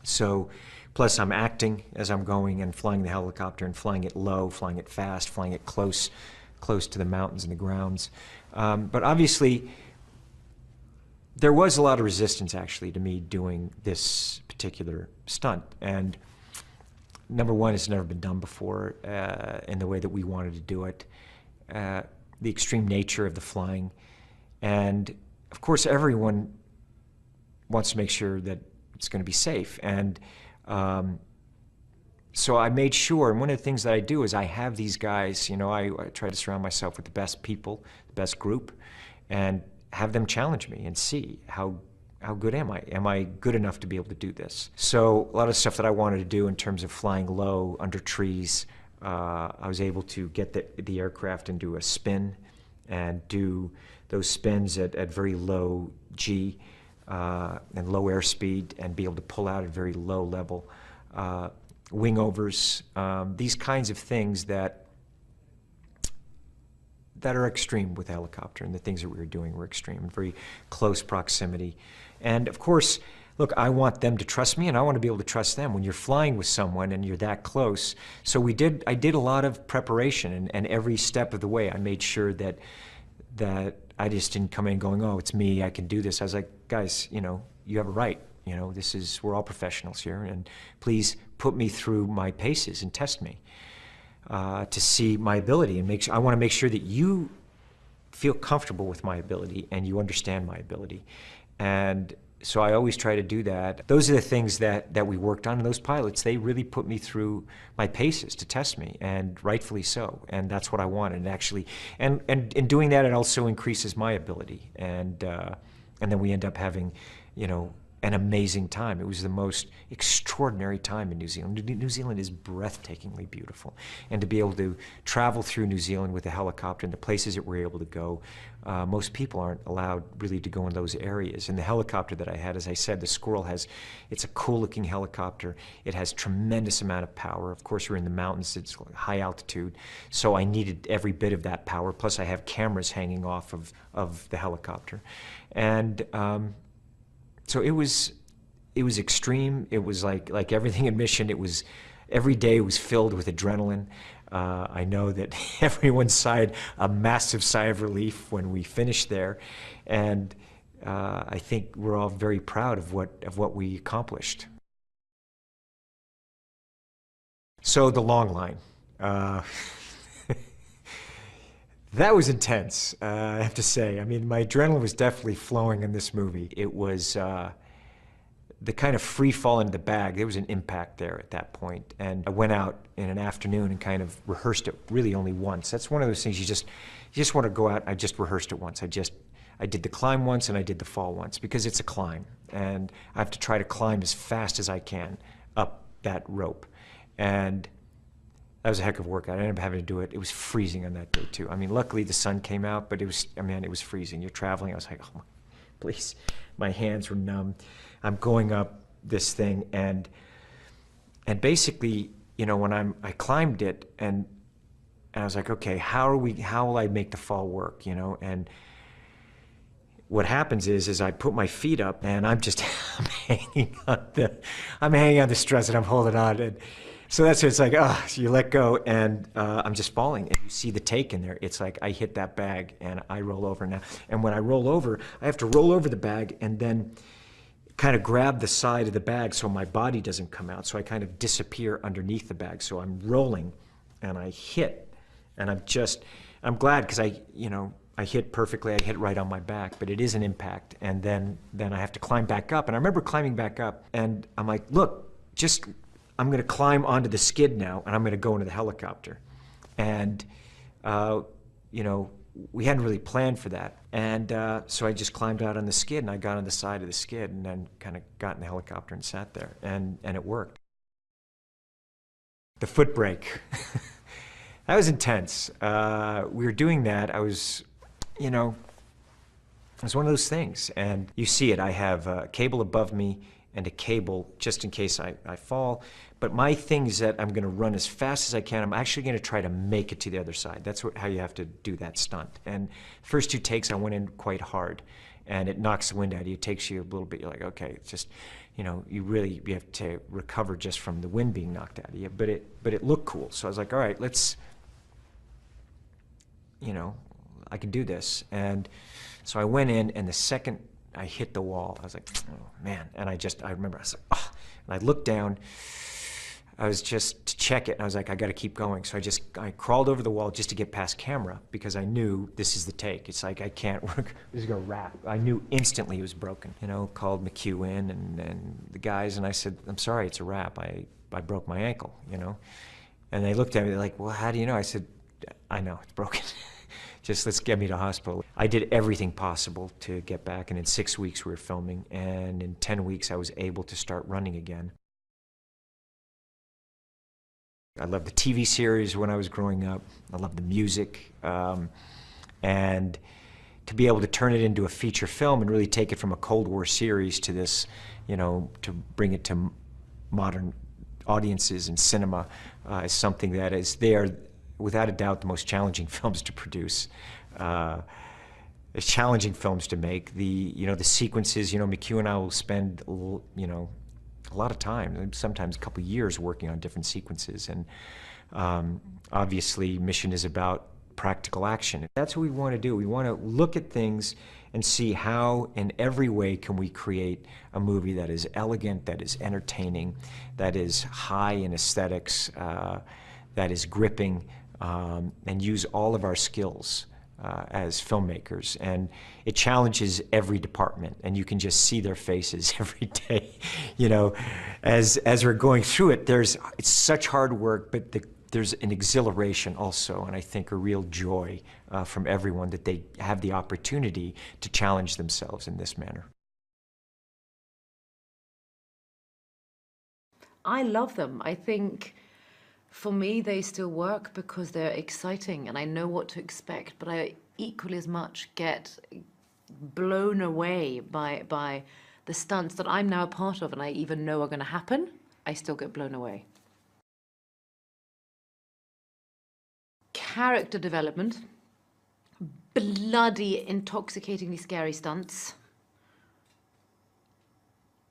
So, plus I'm acting as I'm going and flying the helicopter and flying it low, flying it fast, flying it close to the mountains and the grounds. But obviously, there was a lot of resistance actually to me doing this particular stunt. And number one, it's never been done before in the way that we wanted to do it. The extreme nature of the flying. And of course, everyone wants to make sure that it's going to be safe. And so I made sure, and one of the things that I do is I have these guys, you know, I try to surround myself with the best people, the best group, and have them challenge me and see how good am I? Am I good enough to be able to do this? So a lot of stuff that I wanted to do in terms of flying low, under trees, I was able to get the aircraft into a spin and do those spins at very low G and low airspeed, and be able to pull out at very low level. Wing overs, these kinds of things that are extreme with a helicopter, and the things that we were doing were extreme, in very close proximity. And of course, look, I want them to trust me, and I want to be able to trust them when you're flying with someone and you're that close. So I did a lot of preparation, and every step of the way I made sure that I just didn't come in going, oh, it's me, I can do this. I was like, guys, you know, you have a right. You know, we're all professionals here, and please put me through my paces and test me to see my ability, and I want to make sure that you feel comfortable with my ability and you understand my ability. And so I always try to do that. Those are the things that we worked on, and those pilots, they really put me through my paces to test me, and rightfully so. And that's what I wanted, and actually, and in doing that, it also increases my ability. And then we end up having, you know, an amazing time. It was the most extraordinary time in New Zealand. New Zealand is breathtakingly beautiful. And to be able to travel through New Zealand with a helicopter and the places that we're able to go, most people aren't allowed really to go in those areas. And the helicopter that I had, as I said, the Squirrel it's a cool looking helicopter. It has tremendous amount of power. Of course, we're in the mountains, it's high altitude. So I needed every bit of that power. Plus I have cameras hanging off of the helicopter. And so it was extreme. It was like everything in Mission. Every day was filled with adrenaline. I know that everyone sighed a massive sigh of relief when we finished there, and I think we're all very proud of what we accomplished. So the long line. That was intense, I have to say. I mean, my adrenaline was definitely flowing in this movie. It was the kind of free fall into the bag. There was an impact there at that point. And I went out in an afternoon and kind of rehearsed it really only once. That's one of those things you just want to go out. I just rehearsed it once. I did the climb once and I did the fall once, because it's a climb. And I have to try to climb as fast as I can up that rope. And that was a heck of work. I ended up having to do it. It was freezing on that day too. I mean, luckily the sun came out, but it was freezing. You're traveling. I was like, oh, please. My hands were numb. I'm going up this thing, and basically, you know, when I climbed it, and I was like, okay, how will I make the fall work, you know? And what happens is I put my feet up, and I'm hanging on the struts, and I'm holding on, and so that's what it's like. So you let go, and I'm just falling, and you see the take in there. It's like I hit that bag, and I roll over now. And when I roll over, I have to roll over the bag, and then kind of grab the side of the bag so my body doesn't come out. So I kind of disappear underneath the bag. So I'm rolling, and I hit, and I'm glad, because I hit perfectly. I hit right on my back, but it is an impact. And then I have to climb back up. And I remember climbing back up, and I'm like, look, I'm going to climb onto the skid now, and I'm going to go into the helicopter. And, you know, we hadn't really planned for that. And so I just climbed out on the skid, and I got on the side of the skid, and then kind of got in the helicopter and sat there, and it worked. The foot brake. That was intense. We were doing that. I was, you know, it was one of those things. And you see it. I have a cable above me and a cable just in case I fall. But my thing is that I'm going to run as fast as I can. I'm actually going to try to make it to the other side. That's how you have to do that stunt. And first 2 takes, I went in quite hard. And it knocks the wind out of you. It takes you a little bit. You're like, okay, it's just, you know, you have to recover just from the wind being knocked out of you. But it looked cool. So I was like, all right, let's, you know, I can do this. And so I went in, and the second I hit the wall, I was like, oh man. And I remember I was like, oh. And I looked down. I was just to check it, and I was like, I got to keep going. So I crawled over the wall just to get past camera because I knew this is the take. It's like I can't work. This is gonna wrap. I knew instantly it was broken. You know, called McHugh in and the guys, and I said, I'm sorry, it's a wrap. I broke my ankle. You know, and they looked at me. They're like, well, how do you know? I said, I know it's broken. Just let's get me to hospital. I did everything possible to get back, and in 6 weeks we were filming, and in 10 weeks I was able to start running again. I loved the TV series when I was growing up. I loved the music. And to be able to turn it into a feature film and really take it from a Cold War series to this, you know, to bring it to modern audiences and cinema is something that is there, without a doubt, the most challenging films to produce. It's challenging films to make. The sequences, you know, McHugh and I will spend, you know, a lot of time, sometimes a couple years working on different sequences. And obviously Mission is about practical action. That's what we want to do. We want to look at things and see how in every way can we create a movie that is elegant, that is entertaining, that is high in aesthetics, that is gripping, and use all of our skills as filmmakers. And it challenges every department, and you can just see their faces every day. You know, as we're going through it, it's such hard work, but there's an exhilaration also, and I think a real joy from everyone that they have the opportunity to challenge themselves in this manner. I love them. I think for me, they still work because they're exciting and I know what to expect, but I equally as much get blown away by the stunts that I'm now a part of and I even know are going to happen. I still get blown away. Character development, bloody intoxicatingly scary stunts,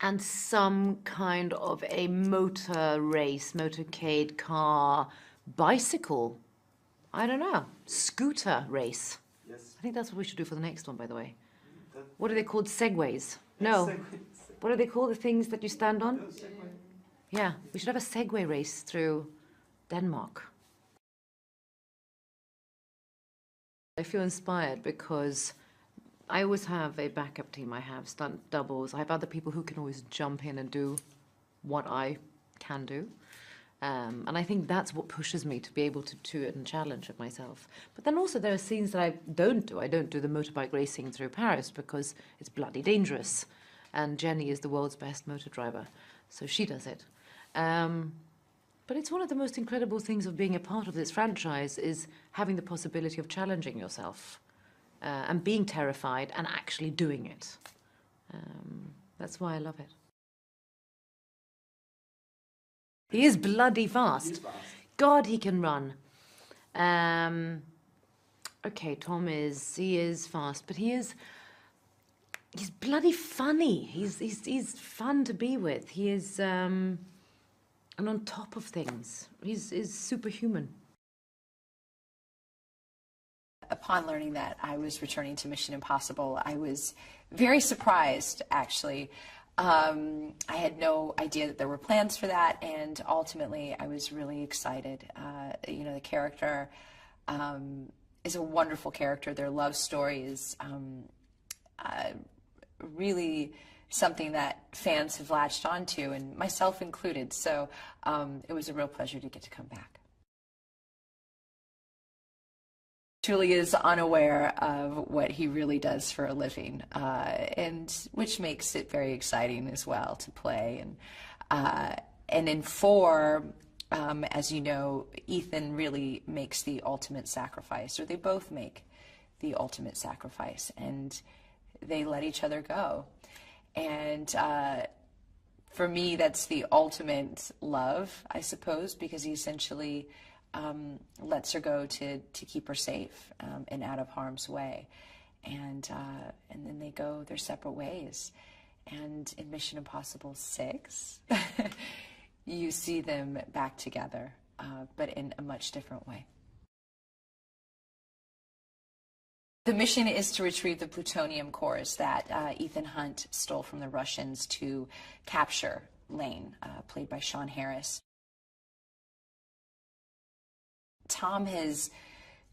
and some kind of a motor race, motorcade, car, bicycle, I don't know, scooter race. Yes. I think that's what we should do for the next one, by the way. What are they called? Segways? No. What are they called, the things that you stand on? Yeah, we should have a Segway race through Denmark. I feel inspired because I always have a backup team. I have stunt doubles. I have other people who can always jump in and do what I can do. And I think that's what pushes me to be able to do it and challenge it myself. But then also there are scenes that I don't do. I don't do the motorbike racing through Paris because it's bloody dangerous. And Jenny is the world's best motor driver, so she does it. But it's one of the most incredible things of being a part of this franchise is having the possibility of challenging yourself. And being terrified and actually doing it. That's why I love it. He is bloody fast. God, he can run. Okay, Tom is fast, but he's bloody funny. He's fun to be with. He is and on top of things. He's superhuman. Upon learning that I was returning to Mission Impossible, I was very surprised, actually. I had no idea that there were plans for that, and ultimately I was really excited. You know, the character is a wonderful character. Their love story is really something that fans have latched onto, and myself included. So it was a real pleasure to get to come back. Truly is unaware of what he really does for a living, and which makes it very exciting as well to play. And in 4, As you know, Ethan really makes the ultimate sacrifice, or they both make the ultimate sacrifice, and they let each other go. And for me, that's the ultimate love, I suppose, because he essentially lets her go to keep her safe and out of harm's way. And then they go their separate ways. And in Mission Impossible 6, you see them back together, but in a much different way. The mission is to retrieve the plutonium cores that Ethan Hunt stole from the Russians to capture Lane, played by Sean Harris. Tom has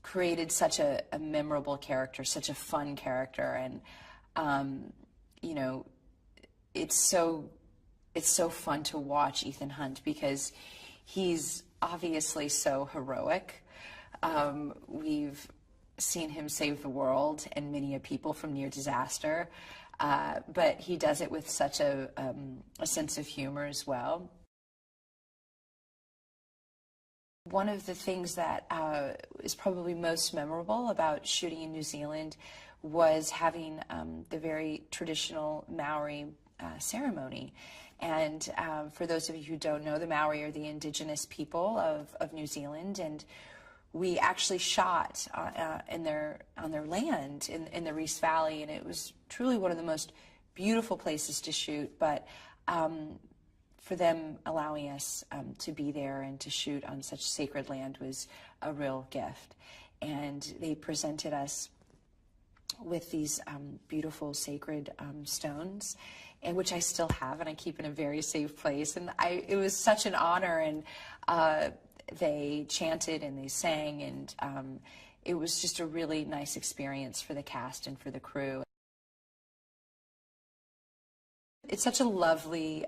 created such a memorable character, such a fun character, and you know, it's so fun to watch Ethan Hunt because he's obviously so heroic. We've seen him save the world and many a people from near disaster, but he does it with such a sense of humor as well. One of the things that is probably most memorable about shooting in New Zealand was having the very traditional Maori ceremony. And for those of you who don't know, the Maori are the indigenous people of New Zealand, and we actually shot on their land in the Reese Valley, and it was truly one of the most beautiful places to shoot. But for them allowing us to be there and to shoot on such sacred land was a real gift. And they presented us with these beautiful sacred stones, and which I still have, and I keep in a very safe place. And it was such an honor, and they chanted and they sang, and it was just a really nice experience for the cast and for the crew. It's such a lovely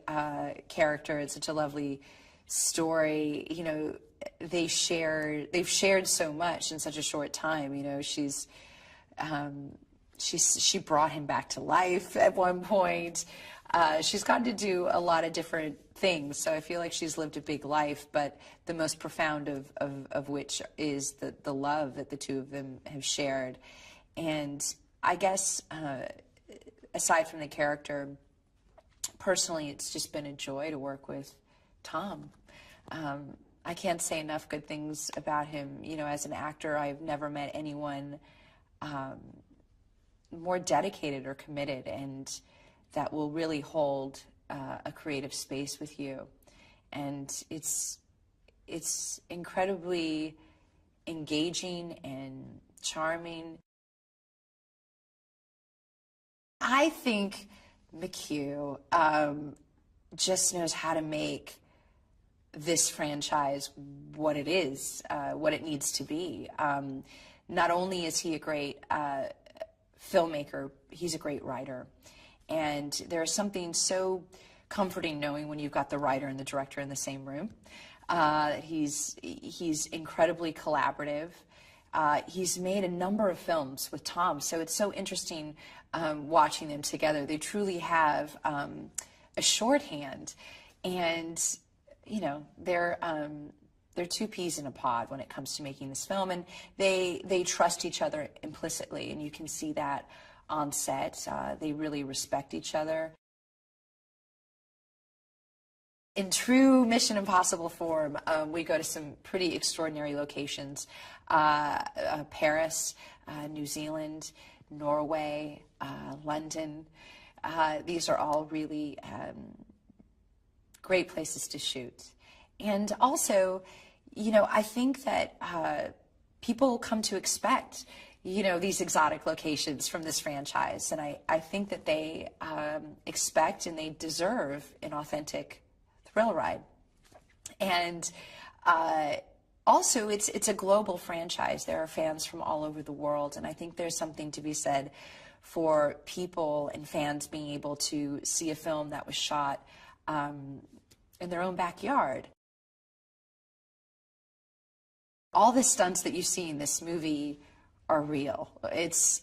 character. It's such a lovely story. You know, they've shared so much in such a short time. You know, she brought him back to life at one point. She's gotten to do a lot of different things, so I feel like she's lived a big life, but the most profound of which is the love that the two of them have shared. And I guess, aside from the character, personally, it's just been a joy to work with Tom. I can't say enough good things about him. You know, as an actor, I've never met anyone more dedicated or committed, and that will really hold a creative space with you. And it's incredibly engaging and charming. I think McHugh just knows how to make this franchise what it is, what it needs to be. Not only is he a great filmmaker, he's a great writer. And there's something so comforting knowing when you've got the writer and the director in the same room. He's incredibly collaborative. He's made a number of films with Tom, so it's so interesting watching them together. They truly have a shorthand, and you know, they're two peas in a pod when it comes to making this film, and they trust each other implicitly, and you can see that on set. They really respect each other. In true Mission Impossible form, we go to some pretty extraordinary locations. Paris, New Zealand, Norway, London. These are all really great places to shoot. And also, you know, I think that people come to expect, you know, these exotic locations from this franchise. And I think that they expect and they deserve an authentic thrill ride. And also, it's a global franchise. There are fans from all over the world, and I think there's something to be said for people and fans being able to see a film that was shot in their own backyard. All the stunts that you see in this movie are real. It's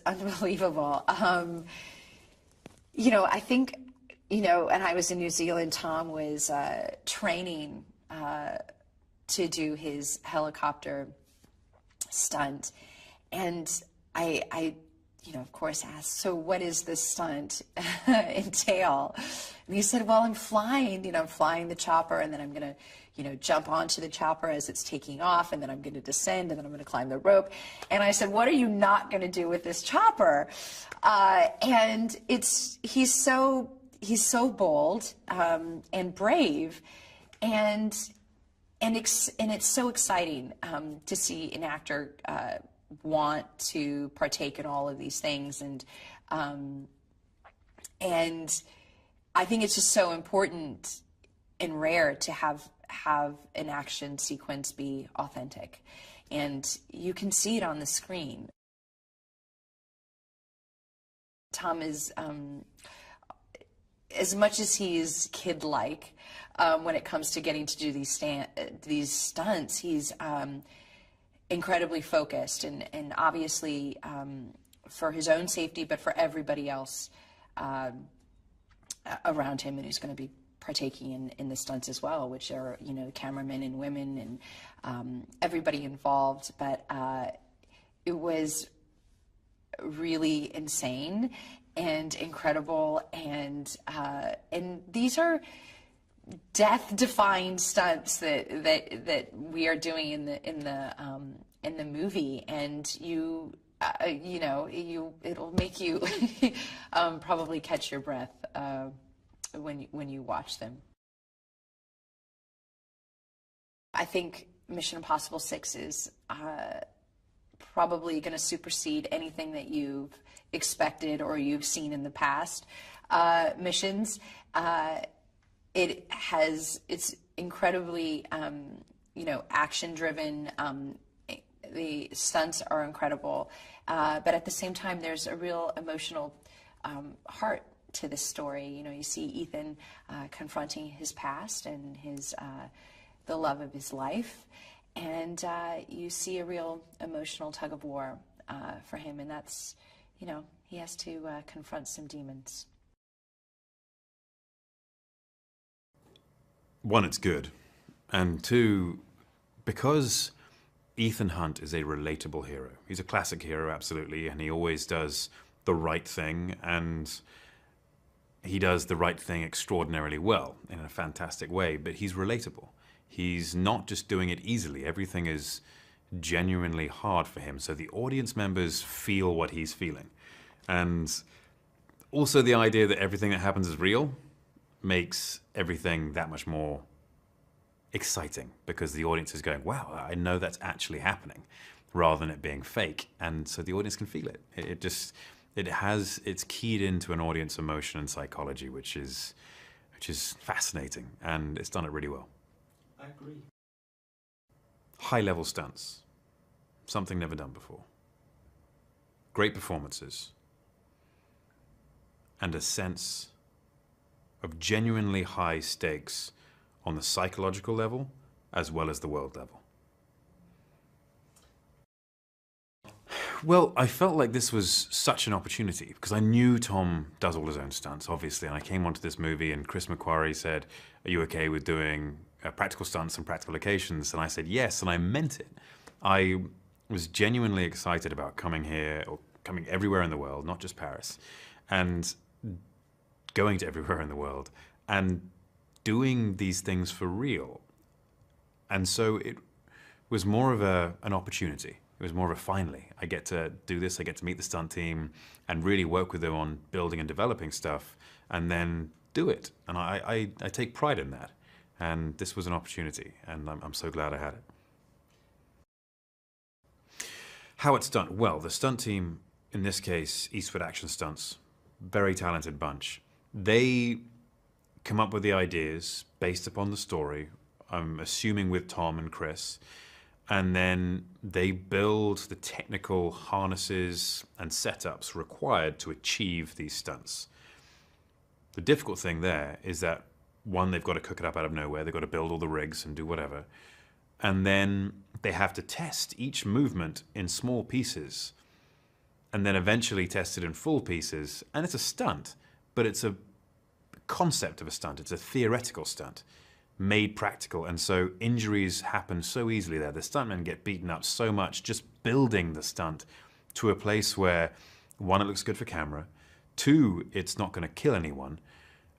unbelievable. You know, I think, you know, and I was in New Zealand, Tom was training to do his helicopter stunt. And I you know, of course asked, so what does this stunt entail? And he said, well, I'm flying, you know, I'm flying the chopper, and then I'm going to, you know, jump onto the chopper as it's taking off, and then I'm going to descend, and then I'm going to climb the rope. And I said, what are you not going to do with this chopper? And he's so bold and brave, and it's so exciting to see an actor want to partake in all of these things, and I think it's just so important and rare to have an action sequence be authentic, and you can see it on the screen. Tom is, as much as he's kid-like when it comes to getting to do these stunts, he's incredibly focused, and obviously for his own safety, but for everybody else around him and who's going to be partaking in the stunts as well, which are, you know, cameramen and women and everybody involved. But it was really insane and incredible, and these are death-defying stunts that we are doing in the movie, and you know, it'll make you probably catch your breath when you watch them. I think Mission Impossible 6 is probably going to supersede anything that you've expected or you've seen in the past missions. It's incredibly, you know, action-driven. The stunts are incredible, but at the same time, there's a real emotional heart to this story. You know, you see Ethan confronting his past and the love of his life, and you see a real emotional tug of war for him, and that's, you know, he has to confront some demons. One, it's good, and two, because Ethan Hunt is a relatable hero. He's a classic hero, absolutely, and he always does the right thing, and he does the right thing extraordinarily well, in a fantastic way, but he's relatable. He's not just doing it easily. Everything is genuinely hard for him, so the audience members feel what he's feeling. And also the idea that everything that happens is real makes everything that much more exciting, because the audience is going, wow, I know that's actually happening, rather than it being fake. And so the audience can feel it. It's keyed into an audience emotion and psychology, which is fascinating, and it's done it really well. I agree. High-level stunts, something never done before. Great performances, and a sense of genuinely high stakes on the psychological level as well as the world level. Well, I felt like this was such an opportunity because I knew Tom does all his own stunts, obviously, and I came onto this movie and Chris McQuarrie said, are you okay with doing practical stunts and practical locations? And I said yes, and I meant it. I was genuinely excited about coming here, or coming everywhere in the world, not just Paris, and going to everywhere in the world, and doing these things for real. And so it was more of an opportunity. It was more of a finally, I get to do this, I get to meet the stunt team and really work with them on building and developing stuff, and then do it. And I take pride in that. And this was an opportunity, and I'm so glad I had it. How it's done? Well, the stunt team, in this case, Eastwood Action Stunts, very talented bunch. They come up with the ideas based upon the story, I'm assuming with Tom and Chris, and then they build the technical harnesses and setups required to achieve these stunts. The difficult thing there is that, one, they've got to cook it up out of nowhere, they've got to build all the rigs and do whatever, and then they have to test each movement in small pieces, and then eventually test it in full pieces, and it's a stunt, but it's a concept of a stunt, it's a theoretical stunt. made practical, and so injuries happen so easily there. The stuntmen get beaten up so much just building the stunt to a place where, one, it looks good for camera, two, it's not going to kill anyone,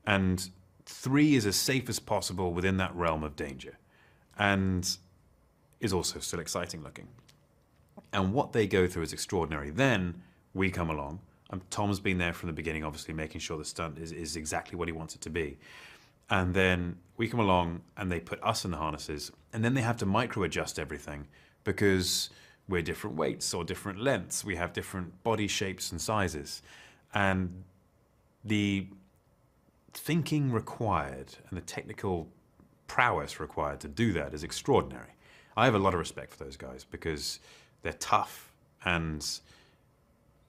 and three, is as safe as possible within that realm of danger, and is also still exciting looking. And what they go through is extraordinary. Then we come along. Tom's been there from the beginning, obviously, making sure the stunt is exactly what he wants it to be. And then we come along and they put us in the harnesses, and then they have to micro-adjust everything because we're different weights or different lengths. We have different body shapes and sizes. And the thinking required and the technical prowess required to do that is extraordinary. I have a lot of respect for those guys because they're tough and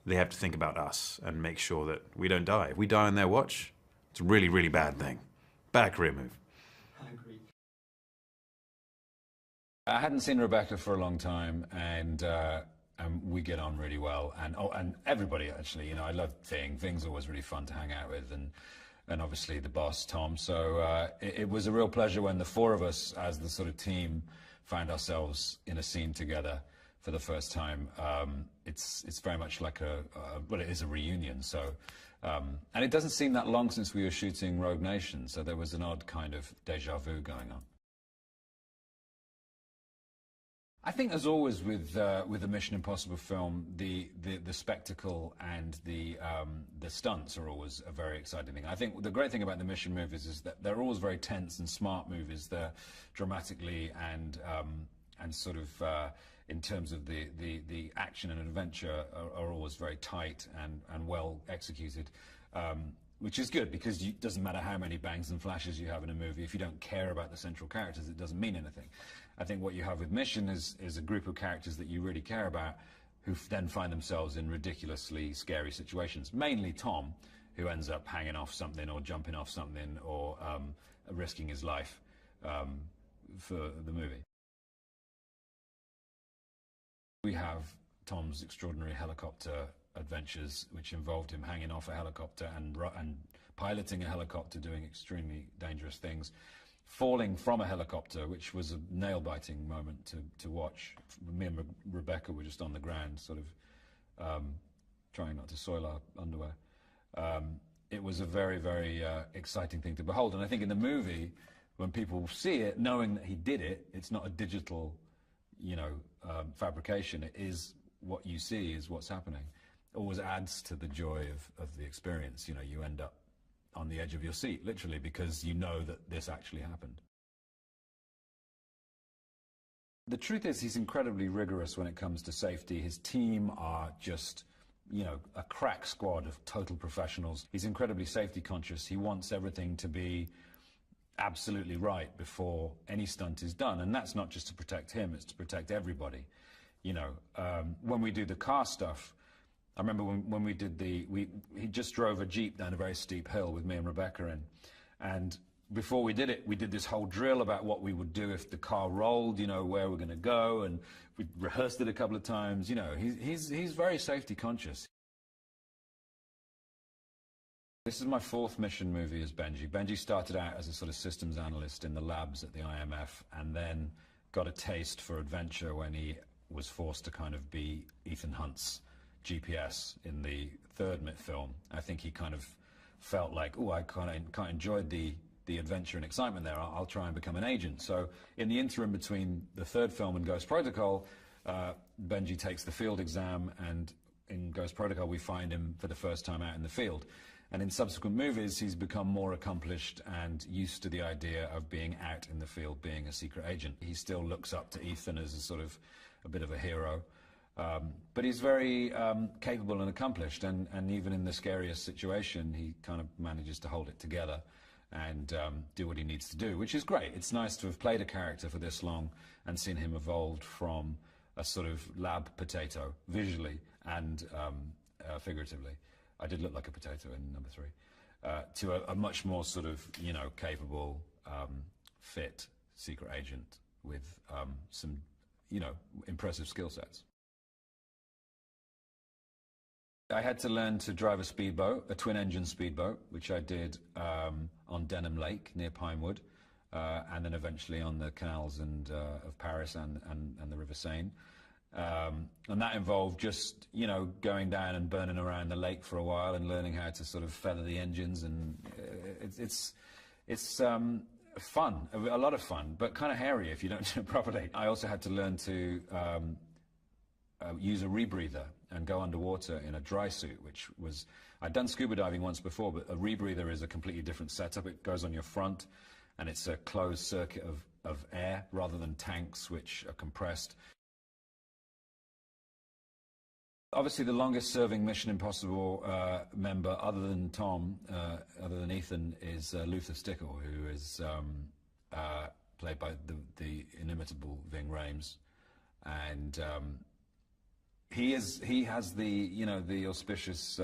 they have to think about us and make sure that we don't die. If we die on their watch, it's a really, really bad thing. Bad career move. I hadn't seen Rebecca for a long time, and we get on really well. And everybody, actually, you know, I love Ving. Ving's always really fun to hang out with, and obviously the boss, Tom. So it was a real pleasure when the four of us, as the sort of team, found ourselves in a scene together for the first time. It's very much like well, it is a reunion. So, and it doesn't seem that long since we were shooting Rogue Nation, so there was an odd kind of deja vu going on. I think, as always with a Mission Impossible film, the spectacle and the stunts are always a very exciting thing. I think the great thing about the Mission movies is that they're always very tense and smart movies. They're dramatically and sort of in terms of the action and adventure are always very tight and well executed. Which is good, because it doesn't matter how many bangs and flashes you have in a movie. If you don't care about the central characters, it doesn't mean anything. I think what you have with Mission is a group of characters that you really care about, who then find themselves in ridiculously scary situations. Mainly Tom, who ends up hanging off something or jumping off something or risking his life for the movie. We have Tom's extraordinary helicopter adventures, which involved him hanging off a helicopter and piloting a helicopter, doing extremely dangerous things, falling from a helicopter, which was a nail-biting moment to watch. Me and Rebecca were just on the ground, sort of trying not to soil our underwear. It was a very, very exciting thing to behold, and I think in the movie, when people see it, knowing that he did it, it's not a digital, you know, fabrication. It is what you see is what's happening. Always adds to the joy of the experience. You know, you end up on the edge of your seat, literally, because you know that this actually happened. The truth is, he's incredibly rigorous when it comes to safety. His team are just, you know, a crack squad of total professionals. He's incredibly safety conscious. He wants everything to be absolutely right before any stunt is done, and that's not just to protect him, it's to protect everybody. You know, when we do the car stuff, I remember when we did he just drove a Jeep down a very steep hill with me and Rebecca in, and before we did it, we did this whole drill about what we would do if the car rolled, you know, where we're going to go, and we rehearsed it a couple of times. You know, he's very safety conscious. This is my fourth Mission movie as Benji. Benji started out as a sort of systems analyst in the labs at the IMF, and then got a taste for adventure when he was forced to kind of be Ethan Hunt's GPS in the third film. I think he kind of felt like, oh, I kind of enjoyed the adventure and excitement there. I'll try and become an agent. So in the interim between the third film and Ghost Protocol, Benji takes the field exam, and in Ghost Protocol we find him for the first time out in the field. And in subsequent movies, he's become more accomplished and used to the idea of being out in the field, being a secret agent. He still looks up to Ethan as a sort of a bit of a hero. But he's very capable and accomplished, and even in the scariest situation, he kind of manages to hold it together and do what he needs to do, which is great. It's nice to have played a character for this long and seen him evolved from a sort of lab potato, visually and figuratively. I did look like a potato in number 3, to a much more sort of, you know, capable, fit secret agent with some, you know, impressive skill sets. I had to learn to drive a speedboat, a twin-engine speedboat, which I did on Denham Lake near Pinewood. and then eventually on the canals of Paris and the River Seine. And that involved just, you know, going down and burning around the lake for a while and learning how to sort of feather the engines, and it's fun, a lot of fun, but kind of hairy if you don't do it properly. I also had to learn to use a rebreather and go underwater in a dry suit, which was, I'd done scuba diving once before, but a rebreather is a completely different setup. It goes on your front, and it's a closed circuit of air rather than tanks which are compressed. Obviously, the longest-serving Mission Impossible member, other than Tom, other than Ethan, is Luther Stickle, who is played by the inimitable Ving Rhames, and he has the, you know, the auspicious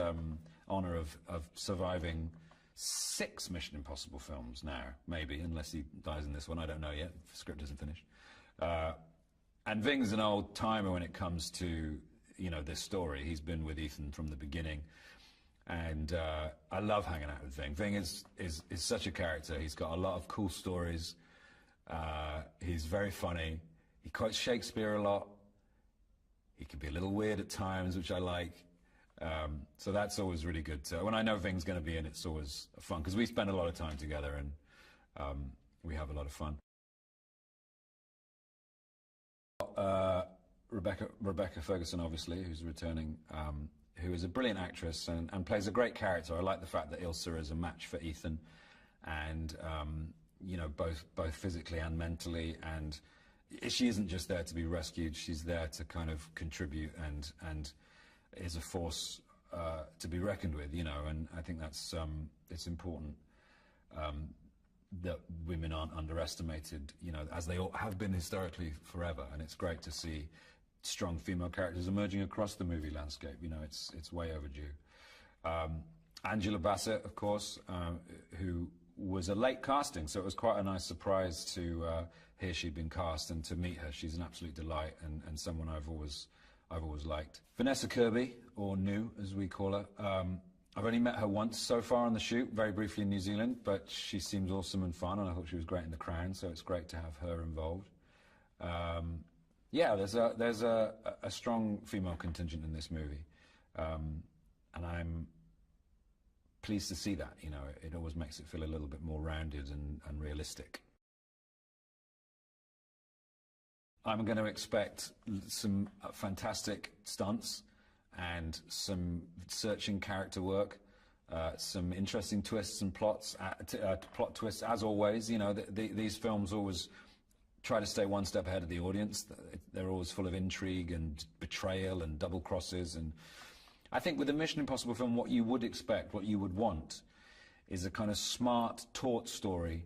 honor of surviving 6 Mission Impossible films now, maybe, unless he dies in this one. I don't know yet. The script isn't finished. And Ving's an old timer when it comes to, you know, this story. He's been with Ethan from the beginning, and I love hanging out with Ving. Ving is such a character. He's got a lot of cool stories. He's very funny. He quotes Shakespeare a lot. He can be a little weird at times, which I like. So that's always really good. So when I know Ving's going to be in, it's always fun, because we spend a lot of time together, and we have a lot of fun. Rebecca Ferguson, obviously, who's returning, who is a brilliant actress and plays a great character. I like the fact that Ilsa is a match for Ethan, and you know, both physically and mentally, and she isn't just there to be rescued. She's there to kind of contribute and is a force to be reckoned with, you know. And I think that's it's important that women aren't underestimated, you know, as they all have been historically forever. And it's great to see strong female characters emerging across the movie landscape. You know, it's way overdue. Angela Bassett, of course, who was a late casting, so it was quite a nice surprise to hear she'd been cast and to meet her. She's an absolute delight, and someone I've always liked. Vanessa Kirby, or New as we call her. I've only met her once so far on the shoot, very briefly in New Zealand, but she seems awesome and fun, and I thought she was great in The Crown, so it's great to have her involved. Yeah, there's a strong female contingent in this movie, and I'm pleased to see that. You know, it always makes it feel a little bit more rounded and realistic. I'm going to expect some fantastic stunts and some searching character work, some interesting twists and plot twists, as always. You know, these films always try to stay one step ahead of the audience. They're always full of intrigue and betrayal and double crosses. And I think with a Mission Impossible film, what you would expect, what you would want, is a kind of smart, taut story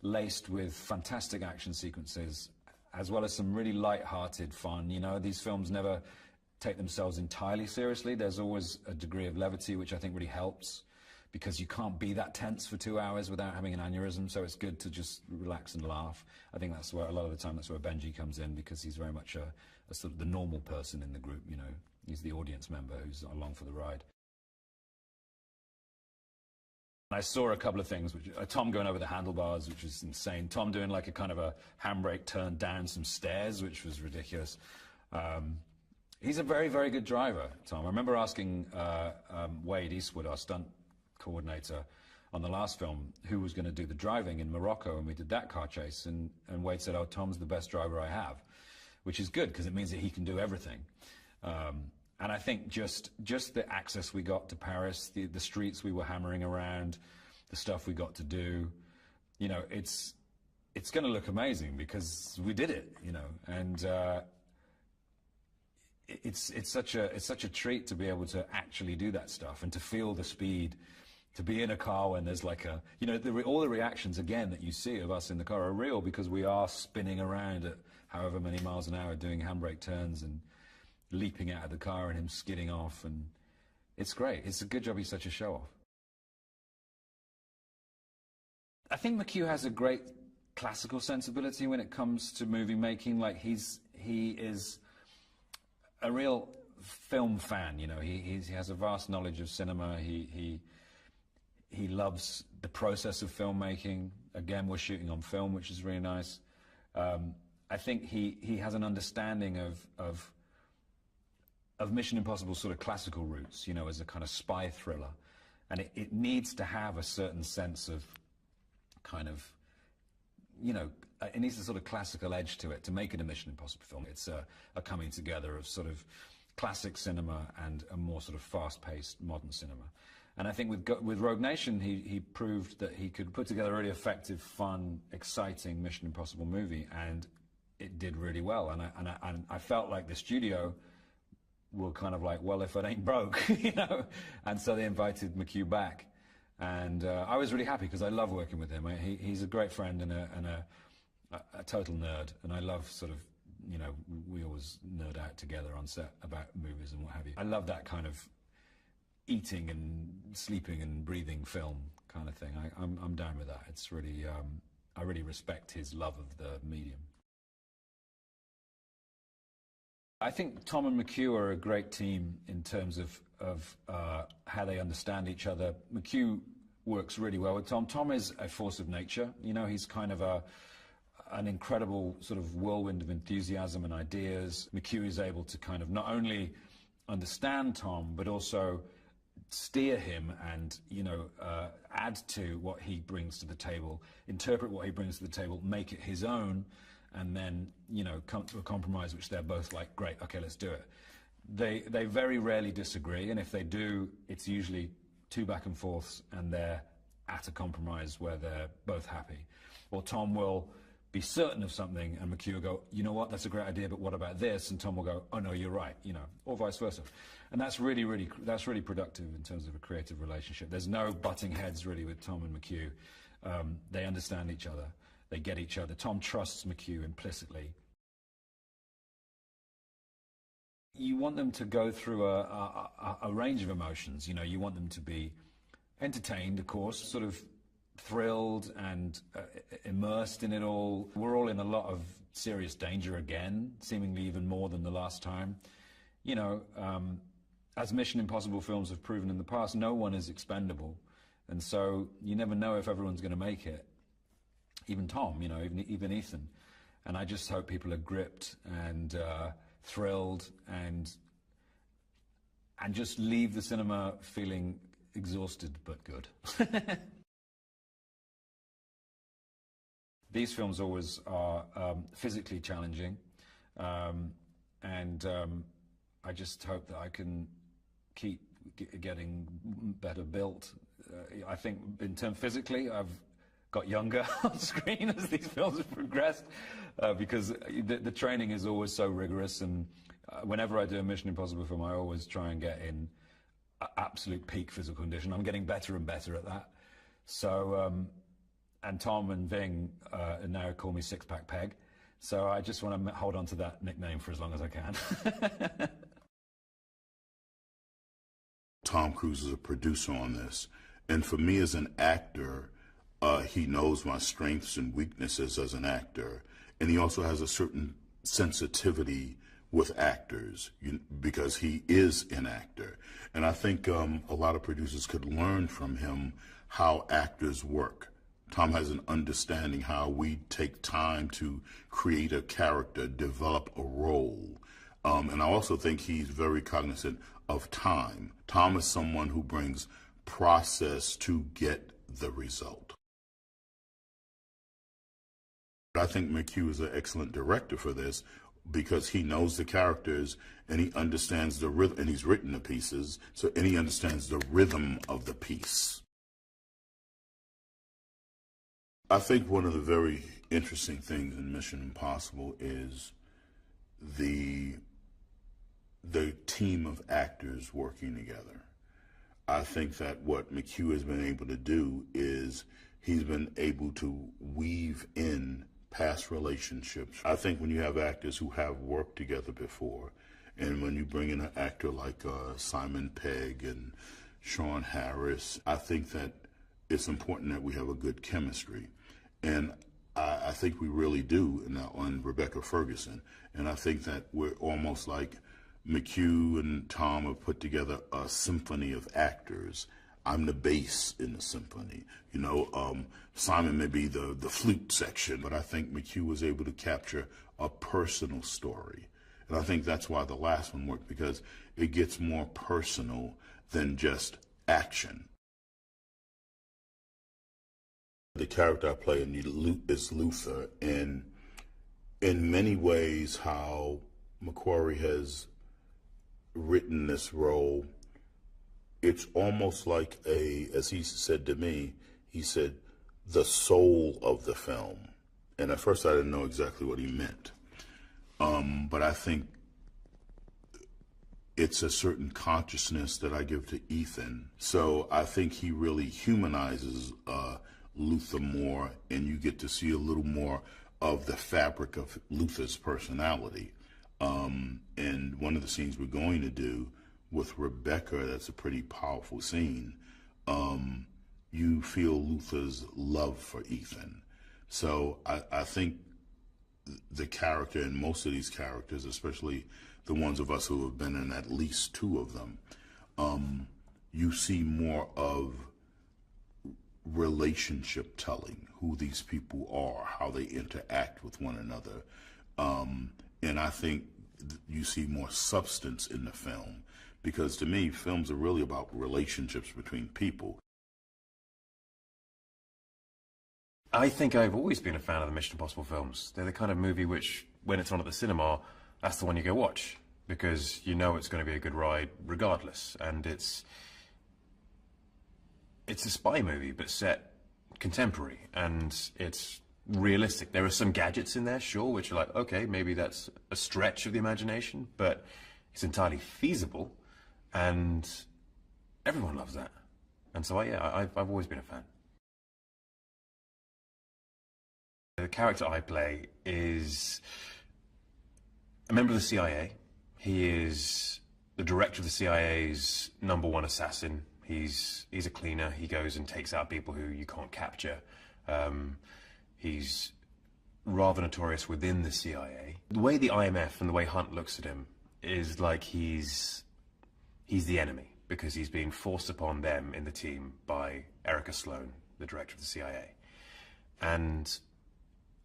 laced with fantastic action sequences, as well as some really light-hearted fun. You know, these films never take themselves entirely seriously. There's always a degree of levity, which I think really helps, because you can't be that tense for 2 hours without having an aneurysm, so it's good to just relax and laugh. I think that's where, a lot of the time, that's where Benji comes in, because he's very much a sort of the normal person in the group, you know. He's the audience member who's along for the ride. I saw a couple of things, which Tom going over the handlebars, which was insane. Tom doing like a kind of a handbrake turn down some stairs, which was ridiculous. He's a very, very good driver, Tom. I remember asking Wade Eastwood, our stunt coordinator on the last film, who was going to do the driving in Morocco, and we did that car chase, and Wade said, "Oh, Tom's the best driver I have," which is good, because it means that he can do everything. And I think just the access we got to Paris, the streets we were hammering around, the stuff we got to do, you know, it's going to look amazing because we did it, you know. And it's such a treat to be able to actually do that stuff and to feel the speed, to be in a car when there's like a, you know, all the reactions again that you see of us in the car are real, because we are spinning around at however many miles an hour, doing handbrake turns and leaping out of the car and him skidding off, and it's great. It's a good job he's such a show-off. I think McHugh has a great classical sensibility when it comes to movie making. Like, he is a real film fan, you know. He has a vast knowledge of cinema. He loves the process of filmmaking. Again, we're shooting on film, which is really nice. I think he has an understanding of Mission Impossible sort of classical roots, you know, as a kind of spy thriller. And it needs to have a certain sense of kind of, you know, it needs a sort of classical edge to it to make it a Mission Impossible film. It's a coming together of sort of classic cinema and a more sort of fast-paced modern cinema. And I think with Rogue Nation, he proved that he could put together a really effective, fun, exciting Mission Impossible movie, and it did really well. And I felt like the studio were kind of like, well, if it ain't broke, you know. And so they invited McHugh back, and I was really happy because I love working with him. He's a great friend and a total nerd, and I love sort of, you know, we always nerd out together on set about movies and what have you. I love that kind of eating and sleeping and breathing film kind of thing. I'm down with that. It's really, I really respect his love of the medium. I think Tom and McHugh are a great team in terms of how they understand each other. McHugh works really well with Tom. Tom is a force of nature. You know, he's kind of an incredible sort of whirlwind of enthusiasm and ideas. McHugh is able to kind of not only understand Tom, but also steer him and, you know, add to what he brings to the table, interpret what he brings to the table, make it his own, and then, you know, come to a compromise which they're both like, great, okay, let's do it. They very rarely disagree, and if they do, it's usually two back and forths, and they're at a compromise where they're both happy. Or Tom will be certain of something, and McHugh will go, you know what, that's a great idea, but what about this? And Tom will go, oh no, you're right, you know, or vice versa. And that's really productive in terms of a creative relationship. There's no butting heads really with Tom and McHugh. They understand each other. They get each other. Tom trusts McHugh implicitly. You want them to go through a range of emotions. You know, you want them to be entertained, of course, sort of thrilled and immersed in it all. We're all in a lot of serious danger again, seemingly even more than the last time. You know, as Mission Impossible films have proven in the past, no one is expendable. And so you never know if everyone's going to make it. Even Tom, you know, even Ethan. And I just hope people are gripped and thrilled and just leave the cinema feeling exhausted but good. These films always are physically challenging, and I just hope that I can keep getting better built. I think in terms physically, I've got younger on screen as these films have progressed, because the training is always so rigorous, and whenever I do a Mission Impossible film, I always try and get in absolute peak physical condition. I'm getting better and better at that. So, and Tom and Ving now call me Six Pack Peg, so I just want to hold on to that nickname for as long as I can. Tom Cruise is a producer on this, and for me as an actor, he knows my strengths and weaknesses as an actor, and he also has a certain sensitivity with actors because he is an actor. And I think a lot of producers could learn from him how actors work. Tom has an understanding how we take time to create a character, develop a role. And I also think he's very cognizant of time. Tom is someone who brings process to get the result. I think McHugh is an excellent director for this because he knows the characters and he understands the rhythm, and he's written the pieces, and he understands the rhythm of the piece. I think one of the very interesting things in Mission Impossible is the team of actors working together. I think that what McHugh has been able to do is he's been able to weave in past relationships. I think when you have actors who have worked together before, and when you bring in an actor like Simon Pegg and Sean Harris, I think that it's important that we have a good chemistry. And I think we really do on Rebecca Ferguson. And I think that we're almost like McHugh and Tom have put together a symphony of actors. I'm the bass in the symphony. You know, Simon may be the flute section, but I think McHugh was able to capture a personal story. And I think that's why the last one worked, because it gets more personal than just action. The character I play is Luther, and in many ways how McQuarrie has written this role, it's almost like as he said to me, he said, the soul of the film. And at first I didn't know exactly what he meant. But I think it's a certain consciousness that I give to Ethan. So I think he really humanizes Luther more, and you get to see a little more of the fabric of Luther's personality. And one of the scenes we're going to do with Rebecca, that's a pretty powerful scene, you feel Luther's love for Ethan. So I think the character, and most of these characters, especially the ones of us who have been in at least two of them, you see more of relationship telling, who these people are, how they interact with one another. And I think you see more substance in the film, because to me, films are really about relationships between people. I think I've always been a fan of the Mission Impossible films. They're the kind of movie which, when it's on at the cinema, that's the one you go watch, because you know it's going to be a good ride regardless. And it's a spy movie, but set contemporary, and it's realistic. There are some gadgets in there, sure, which are like, okay, maybe that's a stretch of the imagination, but it's entirely feasible, and everyone loves that. And so, yeah, I've always been a fan. The character I play is a member of the CIA. He is the director of the CIA's #1 assassin. He's a cleaner. He goes and takes out people who you can't capture. He's rather notorious within the CIA. The way the IMF and the way Hunt looks at him is like he's the enemy, because he's being forced upon them in the team by Erica Sloan, the director of the CIA. And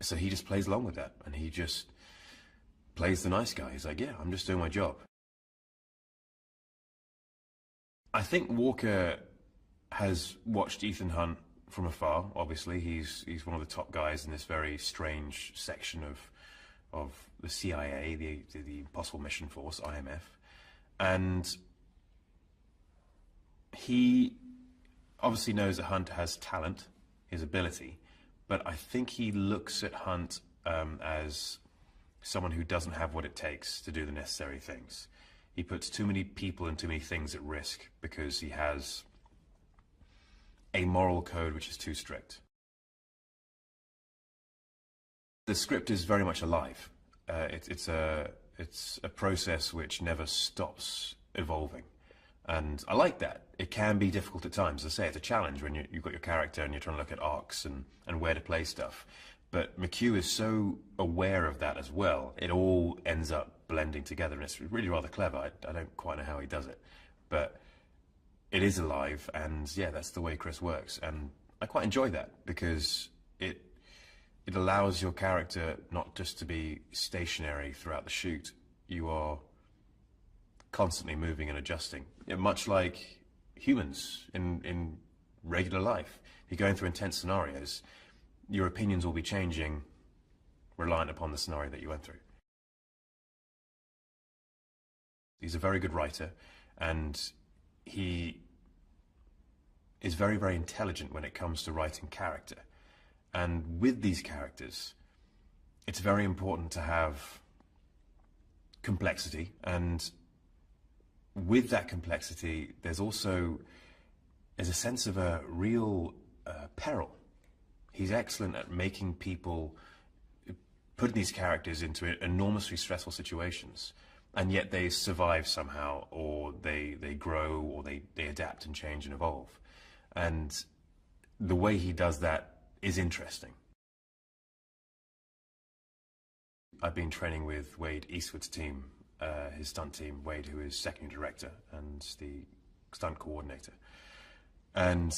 so he just plays along with that, and he just plays the nice guy. He's like, yeah, I'm just doing my job. I think Walker has watched Ethan Hunt from afar. Obviously, he's one of the top guys in this very strange section of the CIA, the Impossible Mission Force, IMF, and he obviously knows that Hunt has talent, his ability, but I think he looks at Hunt as someone who doesn't have what it takes to do the necessary things. He puts too many people and too many things at risk because he has a moral code which is too strict. The script is very much alive. It's a process which never stops evolving. And I like that. It can be difficult at times. As I say, it's a challenge when you've got your character and you're trying to look at arcs and where to play stuff. But McHugh is so aware of that as well. It all ends up blending together, and it's really rather clever. I don't quite know how he does it. But it is alive, and yeah, that's the way Chris works. And I quite enjoy that, because it allows your character not just to be stationary throughout the shoot. You are constantly moving and adjusting, much like humans in regular life. If you're going through intense scenarios, your opinions will be changing reliant upon the scenario that you went through. He's a very good writer, and he is very, very intelligent when it comes to writing character. And with these characters, it's very important to have complexity, and with that complexity, there's a sense of a real peril. He's excellent at making people, putting these characters into enormously stressful situations, and yet they survive somehow, or they grow, or they adapt and change and evolve. And the way he does that is interesting. I've been training with Wade Eastwood's team, his stunt team, Wade, who is second director and the stunt coordinator. And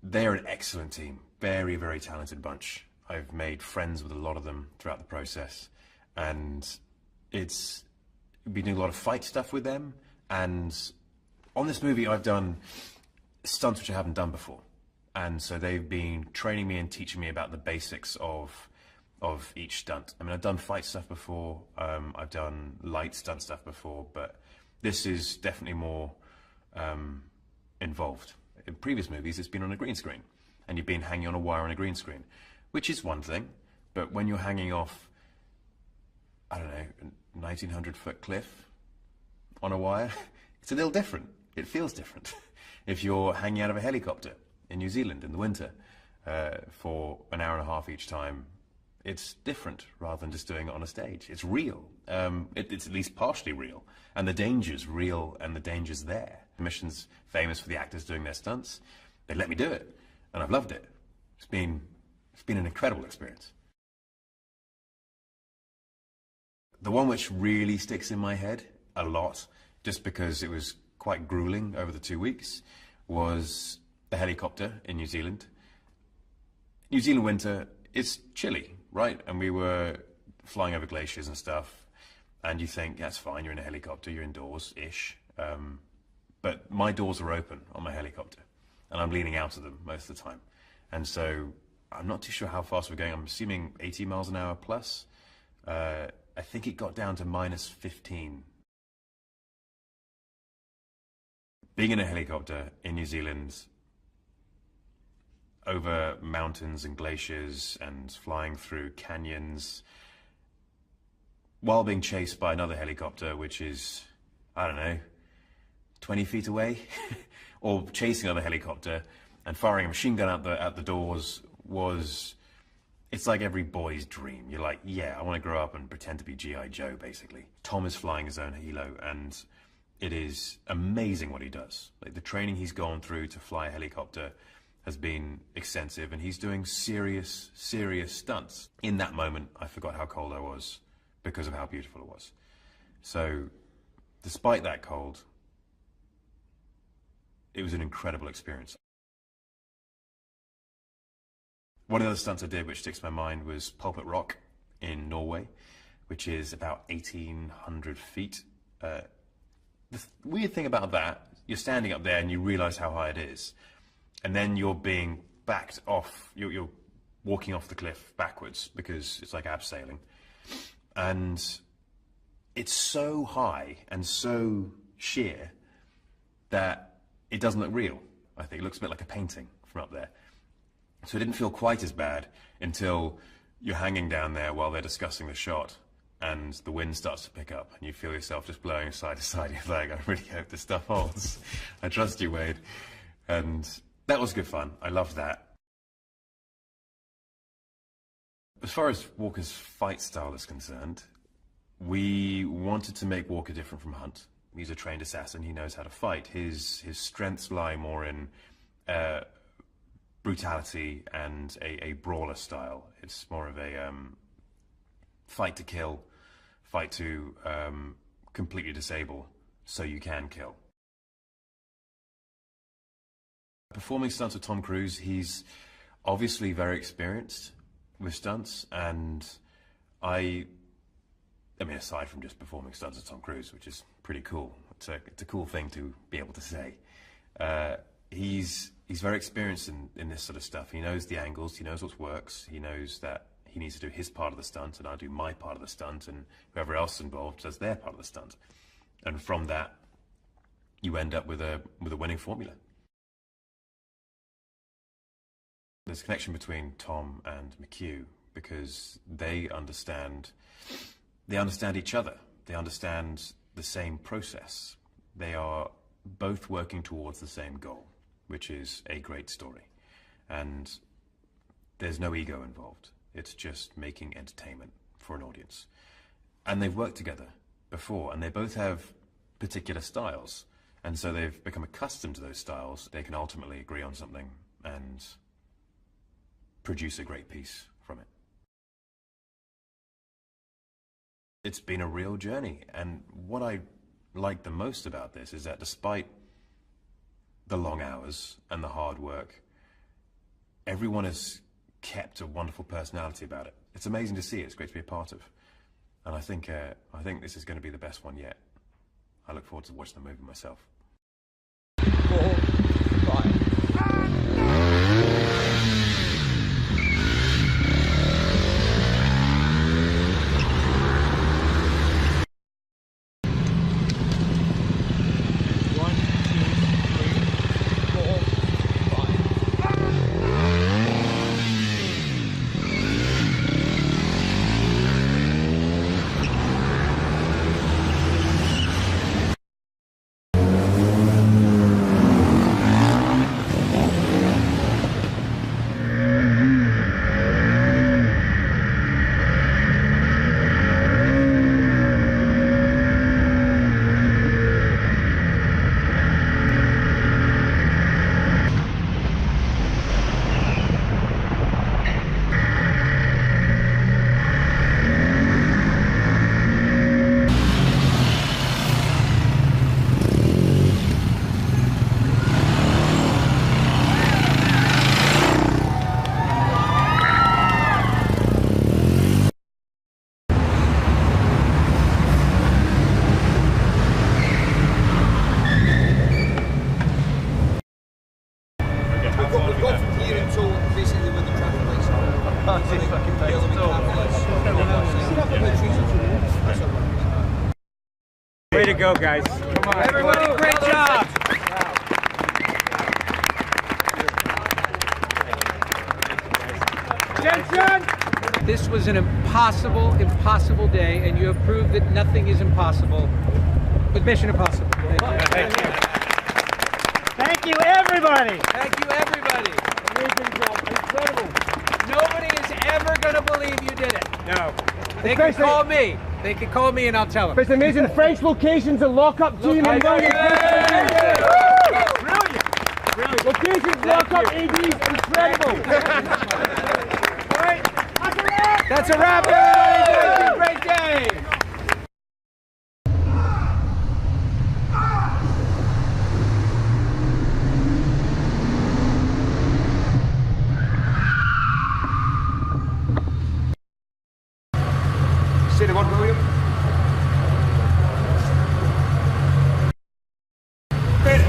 they're an excellent team, very, very talented bunch. I've made friends with a lot of them throughout the process, and it's been doing a lot of fight stuff with them. And on this movie, I've done stunts which I haven't done before, and so they've been training me and teaching me about the basics of each stunt. I mean, I've done fight stuff before, I've done light stunt stuff before, but this is definitely more involved. In previous movies, it's been on a green screen, and you've been hanging on a wire on a green screen, which is one thing, but when you're hanging off, I don't know, a 1900-foot cliff on a wire, it's a little different. It feels different. If you're hanging out of a helicopter in New Zealand in the winter for an hour and a half each time, it's different rather than just doing it on a stage. It's real. It's at least partially real. And the danger's real, and the danger's there. The mission's famous for the actors doing their stunts. They let me do it, and I've loved it. It's been an incredible experience. The one which really sticks in my head a lot, just because it was quite grueling over the 2 weeks, was the helicopter in New Zealand. New Zealand winter, it's chilly, right? And we were flying over glaciers and stuff, and you think, that's fine, you're in a helicopter, you're indoors-ish. But my doors are open on my helicopter, and I'm leaning out of them most of the time. And so I'm not too sure how fast we're going. I'm assuming 80 miles an hour plus. I think it got down to -15. Being in a helicopter in New Zealand over mountains and glaciers and flying through canyons while being chased by another helicopter, which is, I don't know, 20 feet away, or chasing another helicopter and firing a machine gun out the doors was, it's like every boy's dream. You're like, yeah, I want to grow up and pretend to be G.I. Joe, basically. Tom is flying his own helo, and it is amazing what he does. Like, the training he's gone through to fly a helicopter has been extensive, and he's doing serious, serious stunts. In that moment, I forgot how cold I was because of how beautiful it was. So, despite that cold, it was an incredible experience. One of the stunts I did which sticks in my mind was Pulpit Rock in Norway, which is about 1,800 feet. The weird thing about that, you're standing up there and you realize how high it is. And then you're being backed off, you're walking off the cliff backwards because it's like abseiling. And it's so high and so sheer that it doesn't look real. I think it looks a bit like a painting from up there. So it didn't feel quite as bad until you're hanging down there while they're discussing the shot, and the wind starts to pick up and you feel yourself just blowing side to side. You're like, I really hope this stuff holds. I trust you, Wade. And that was good fun. I loved that. As far as Walker's fight style is concerned, we wanted to make Walker different from Hunt. He's a trained assassin. He knows how to fight. His strengths lie more in brutality and a brawler style. It's more of a fight to kill, fight to completely disable so you can kill. Performing stunts with Tom Cruise, he's obviously very experienced with stunts, and I mean, aside from just performing stunts with Tom Cruise, which is pretty cool. It's a cool thing to be able to say. He's very experienced in this sort of stuff. He knows the angles, he knows what works, he knows that he needs to do his part of the stunt, and I'll do my part of the stunt, and whoever else is involved does their part of the stunt. And from that, you end up with a winning formula. There's a connection between Tom and McHugh because they understand each other. They understand the same process. They are both working towards the same goal, which is a great story. And there's no ego involved. It's just making entertainment for an audience. And they've worked together before, and they both have particular styles. And so they've become accustomed to those styles. They can ultimately agree on something and produce a great piece from it. It's been a real journey, and what I like the most about this is that despite the long hours and the hard work, everyone has kept a wonderful personality about it. It's amazing to see it. It's great to be a part of. And I think this is going to be the best one yet. I look forward to watching the movie myself. 4, 5. Way to go, guys. Come on. Everybody, great job. Attention! This was an impossible day, and you have proved that nothing is impossible with Mission Impossible. Thank you. Thank you, everybody. Thank you, everybody. Amazing job. Incredible. Nobody is ever going to believe you did it. No. They can call me. They can call me and I'll tell them. It's amazing. French locations and lock-up team. Brilliant. Brilliant. Locations, lock-up, ADs, incredible. All right. That's a wrap, everybody. Great day. Say the one, William. Ready.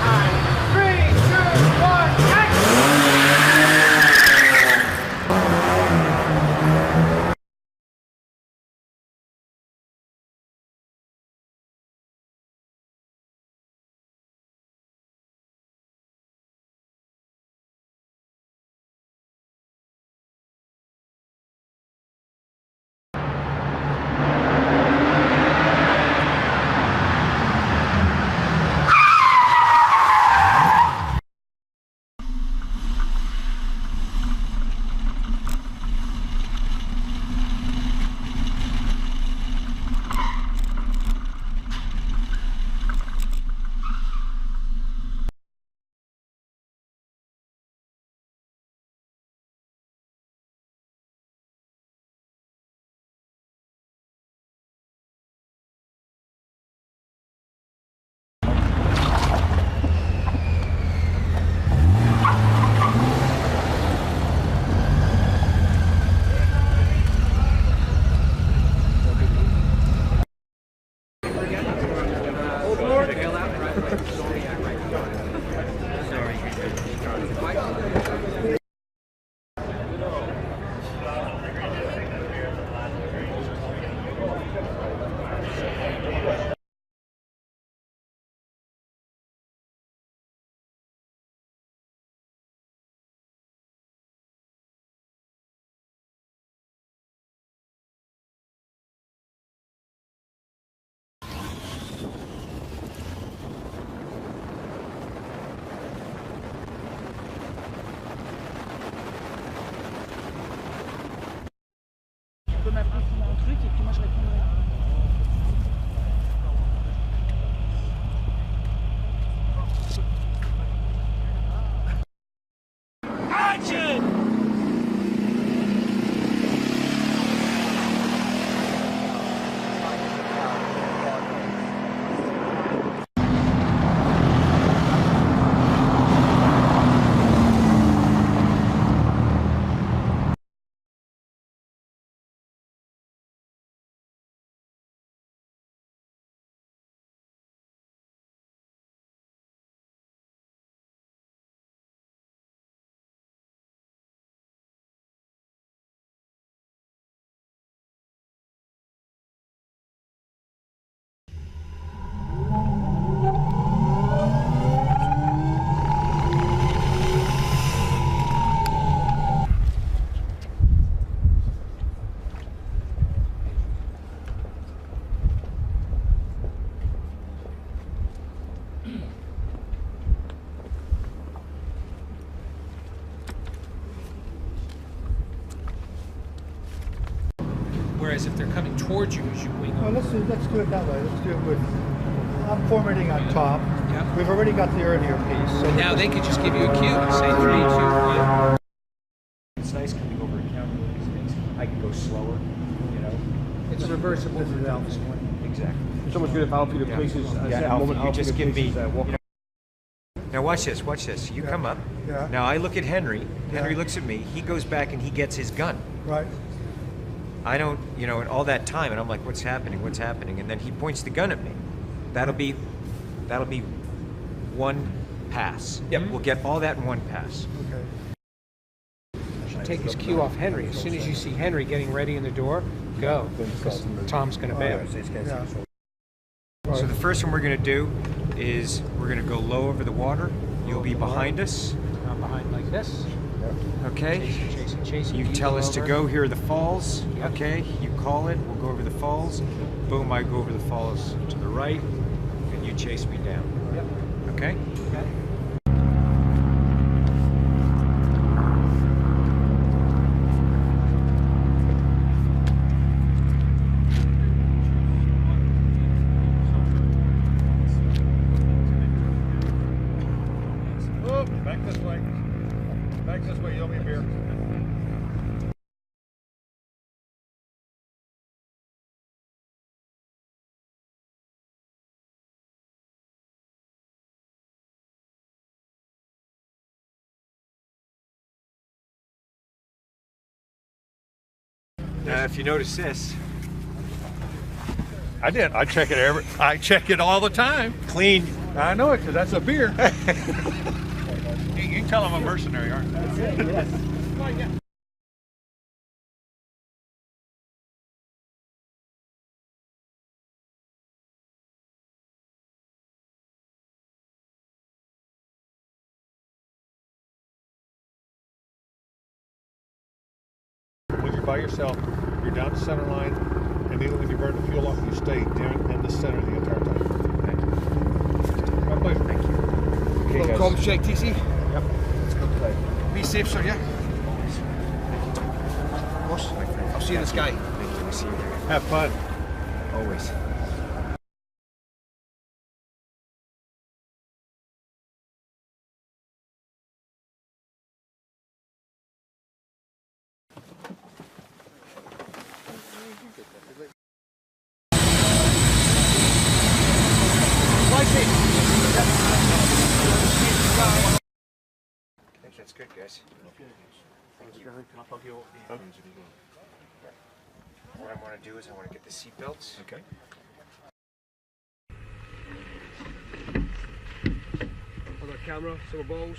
And 3, 2, 1, Tu peux m'appeler pour mon truc et puis moi je répondrai. as if they're coming towards you as you wing Well, over. let's do it that way. Let's do it with. I'm formatting on top. Yep. We've already got the earlier piece. So Now they could just give you a cue and say 3, 2, 1. It's nice coming over a counter these days. I can go slower, you know. It's reversible for them. Exactly. It's almost good if Alfie the places at that Alfie, moment. you just give me. Walk. Now watch this. Watch this. You come up. Yeah. Now I look at Henry. Henry looks at me. He goes back and he gets his gun. Right. I don't, you know, and all that time, and I'm like, what's happening? What's happening? And then he points the gun at me. That'll be one pass. Yep. We'll get all that in one pass. Okay. Should take his cue off Henry. As soon as you see Henry getting ready in the door, go. Because Tom's going to bail. Yeah. So the first one we're going to do is we're going to go low over the water. You'll be behind us. I'm behind like this. Okay. Chasing. You tell us to go. Here are the falls. Okay. You call it. We'll go over the falls. Boom. I go over the falls to the right, and you chase me down. Yep. Okay. Okay. Oh, back this way. Back this way. You owe me a beer. If you notice this, I did. I check it I check it all the time. Clean. I know it because that's a beer. You can tell I'm a mercenary, aren't you? Yes. When you're by yourself, you're down the center line, and immediately when you burn the fuel off, you stay down in the center the entire time. Thank you. My pleasure. Thank you. Okay, guys. Comms check, TC. Yep. Let's go play. Be safe, sir. Yeah. Boss, my friend. I'll see you in the sky. Thank you. We'll see you there. Have fun. Always. I think that's good, guys. What I want to do is I want to get the seat belts. Okay. I've got a camera, some balls.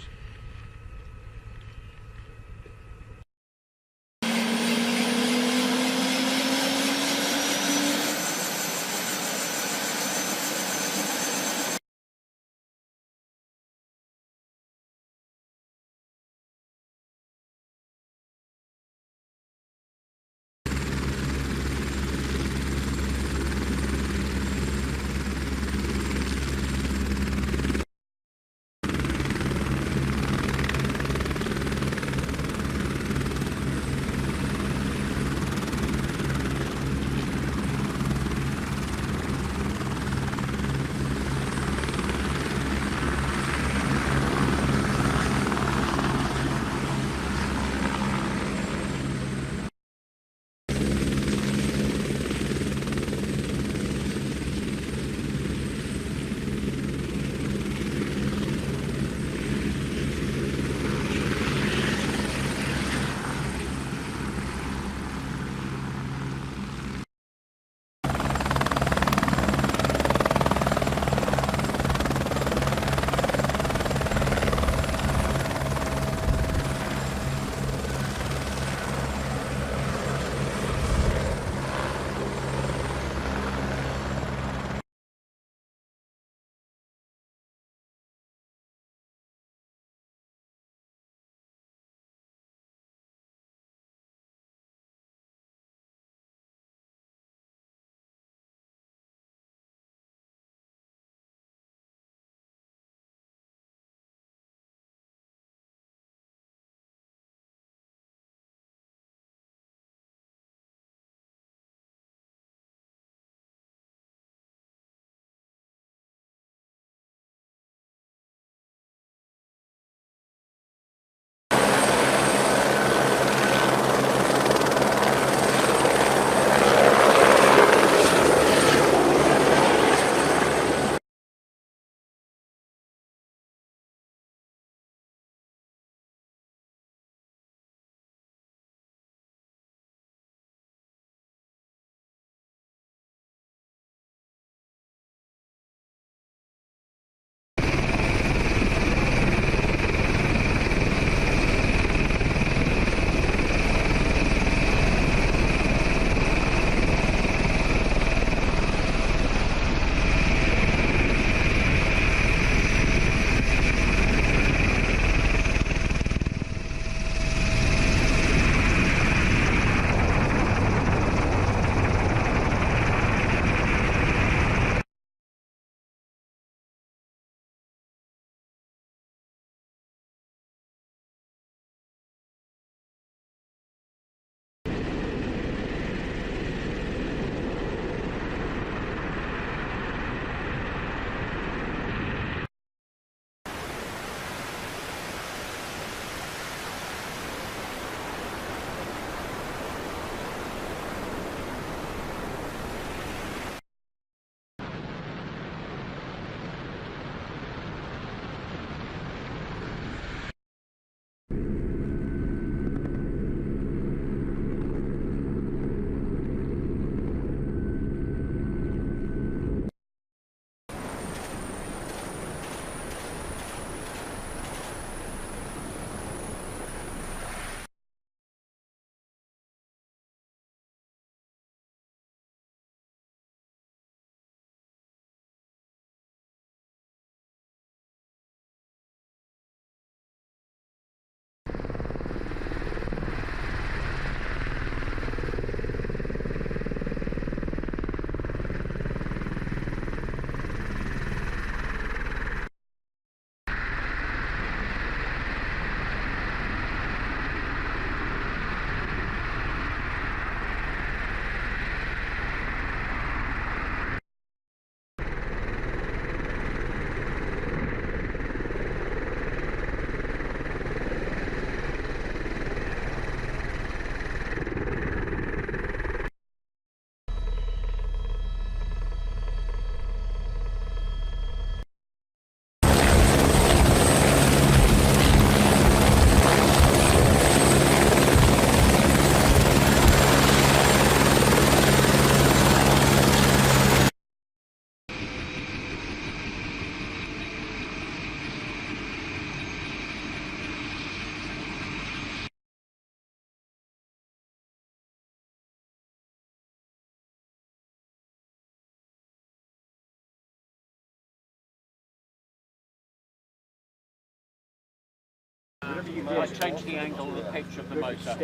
whatever you I did. changed the angle of the pitch of the motor. So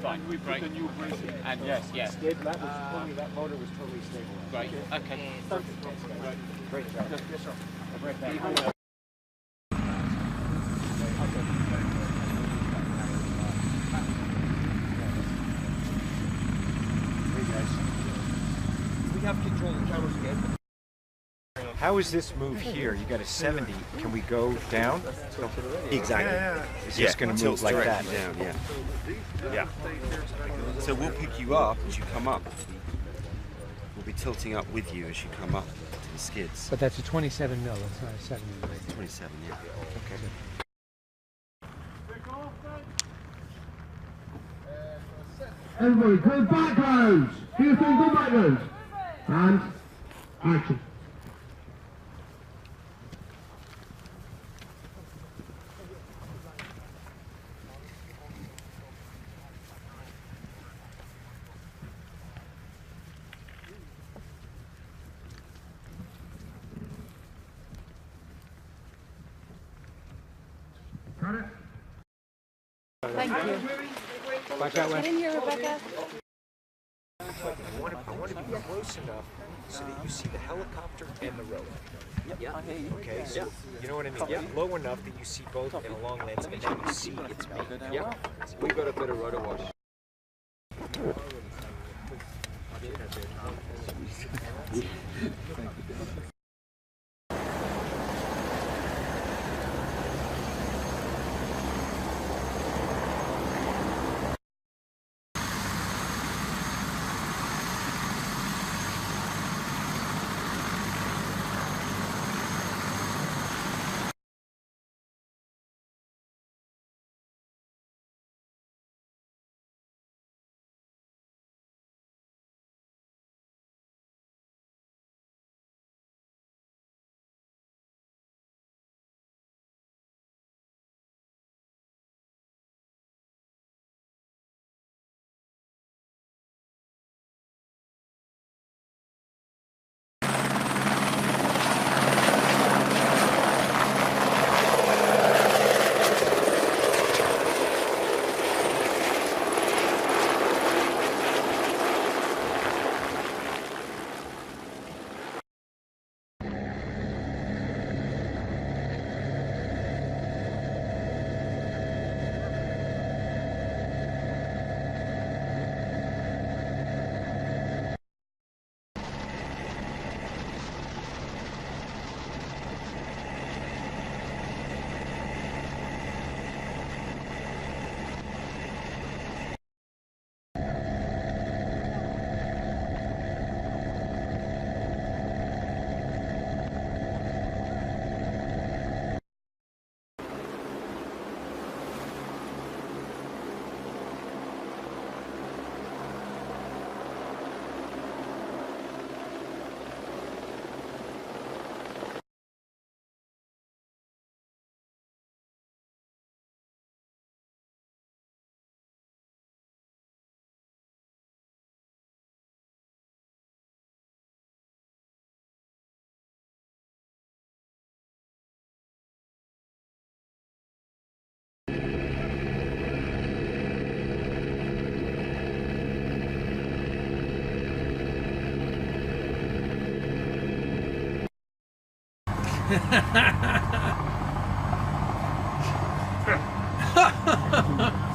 fine, great. And yes, yes. That motor was totally stable. Great. Okay. Great job. Yes, sir. I'll be right back. We have control of the cameras again. How is this move here? You got a 70. Can we go down? Exactly. It's just going to move like that. Down, yeah. Yeah. So we'll pick you up as you come up. We'll be tilting up with you as you come up to the skids. But that's a 27 mil, that's not a 70 mil. 27, yeah. Okay. Everybody, go back rows. Houston, go back rows. And action. Got it. Thank you. Watch out, Get in here, Rebecca. I want to be close enough so that you see the helicopter and the road. Yeah, I hear you. Okay, so you know what I mean? Yeah. Low enough that you see both in a long lens, and then you see it's me. Yeah, we got a bit of rotor wash.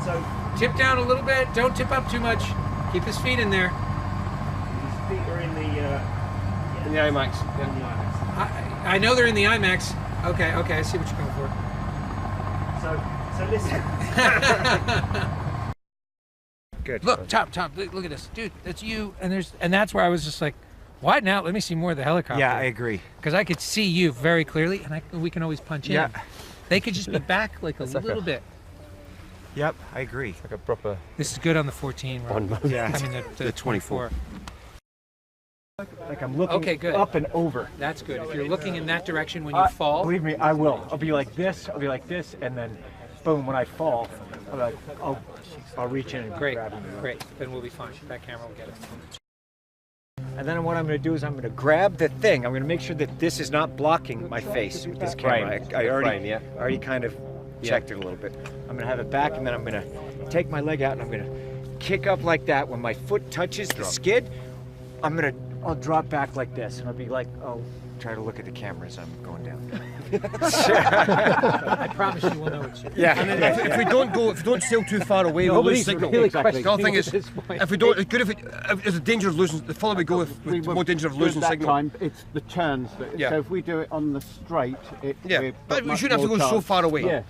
So tip down a little bit. Don't tip up too much. Keep his feet in there. His feet are in the IMAX. Yeah. I know they're in the IMAX. Okay, okay, I see what you're going for. So listen. Good. Look, Tom, look at this, dude. That's you, and that's where I was just like, what now? Let me see more of the helicopter. Yeah, I agree. Because I could see you very clearly, and we can always punch in. Yeah. They could just be back like a little bit. Yep, I agree. Like a proper. This is good on the 14. Right? Yeah. I mean the 24. Like I'm looking up and over. That's good. If you're looking in that direction when you fall. Believe me, I will. I'll be like this, and then boom, when I fall, I'll be like, I'll reach in and grab him. Great. Then we'll be fine. That camera will get it. And then what I'm going to do is I'm going to grab the thing. I'm going to make sure that this is not blocking my face with this camera. I already kind of checked it a little bit. I'm gonna have it back, and then I'm gonna take my leg out, and I'm gonna kick up like that. When my foot touches the skid, I'll drop back like this, and I'll be like, oh, try to look at the camera as I'm going down. I promise you will know it's you. Yeah. And then if we don't sail too far away, we'll lose signal. Really The other thing is, if we don't, it's good if there's a danger of losing. The further we go, with more danger of losing signal. Time, it's the turns. So if we do it on the straight, but we shouldn't have to go so far away. Yeah.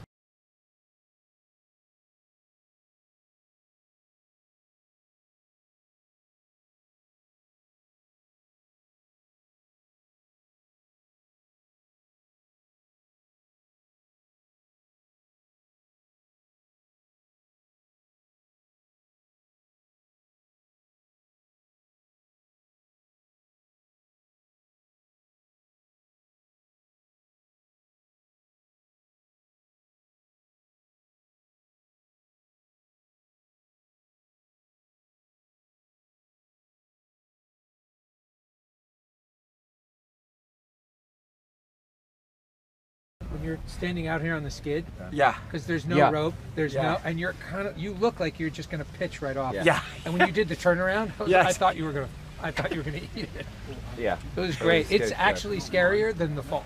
When you're standing out here on the skid, because there's no Yeah. rope, there's no, and you're you look like you're just gonna pitch right off. Yeah. And when you did the turnaround, I thought you were gonna eat it. Yeah. It was great. It's actually scarier than the fall.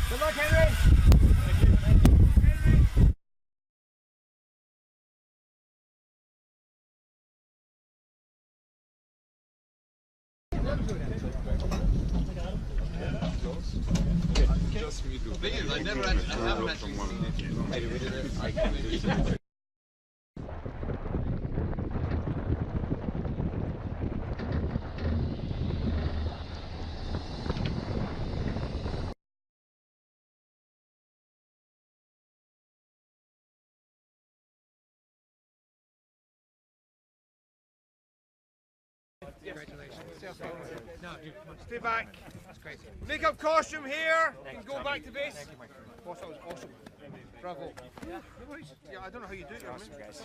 Good luck, Henry. Just me too. I never had Stay back. Make up costume here. You can go back to base. Boss, that was awesome. Bravo. Yeah, I don't know how you do it, Awesome, guys.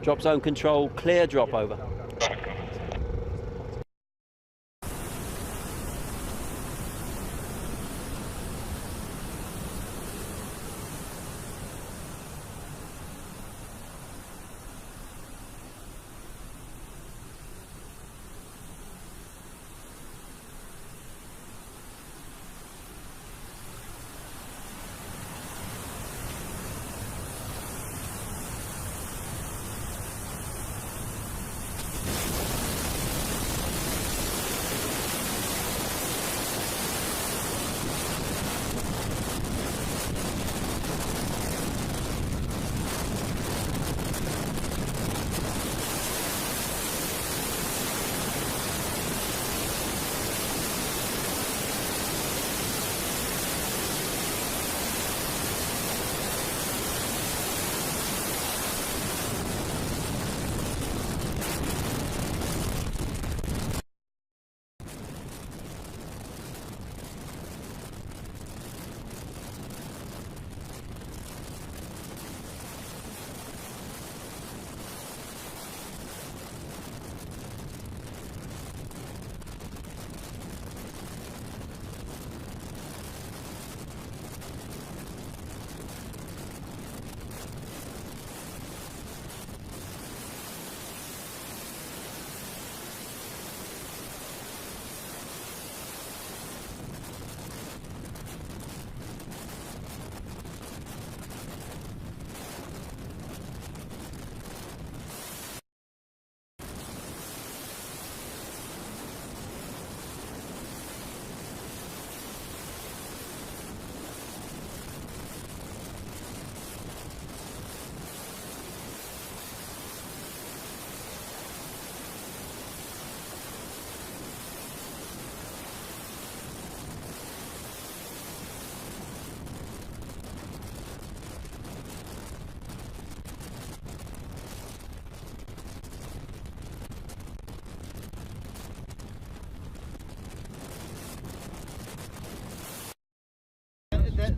Drop zone control, clear drop over.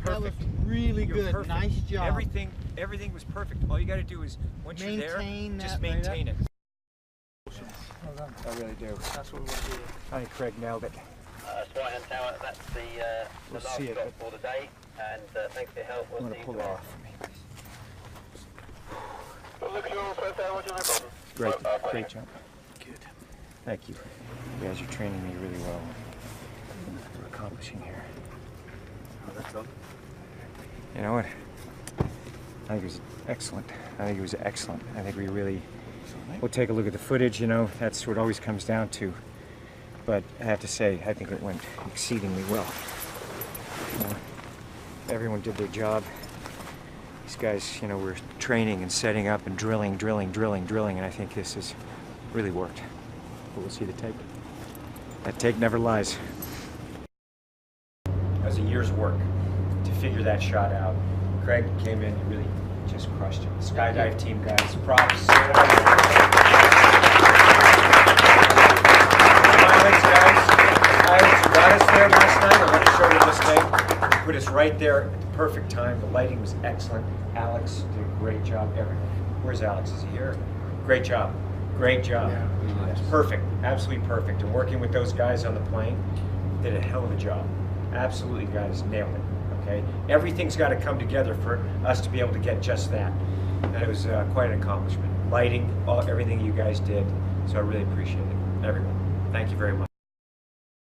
That was really good. Perfect. Nice job. Everything was perfect. All you got to do is once you're there, just maintain it. Well done. I really do. That's what we want to do. I think Craig nailed it. Swihand Tower, that's the last stop for the day, and thanks for your help. I'm going to pull it off for me. Great job. Good. Thank you. You guys are training me really well. We're accomplishing here. You know what? I think it was excellent. I think we really, we'll take a look at the footage, you know, that's what it always comes down to. But I have to say, I think it went exceedingly well. You know, everyone did their job. These guys, you know, were training and setting up and drilling, and I think this has really worked. But we'll see the tape. That tape never lies. That was a year's work to figure that shot out. Craig came in and really just crushed it. Skydive team, guys, props. Pilots, guys, got us there last night. I want to show you this thing. They put us right there at the perfect time. The lighting was excellent. Alex did a great job. Everyone. Where's Alex? Is he here? Great job. Great job. Yeah, it's perfect. Absolutely perfect. And working with those guys on the plane, did a hell of a job. Absolutely, guys, nailed it. Okay, everything's got to come together for us to be able to get just that. And it was quite an accomplishment. Lighting, everything you guys did. So I really appreciate it. Everyone, thank you very much.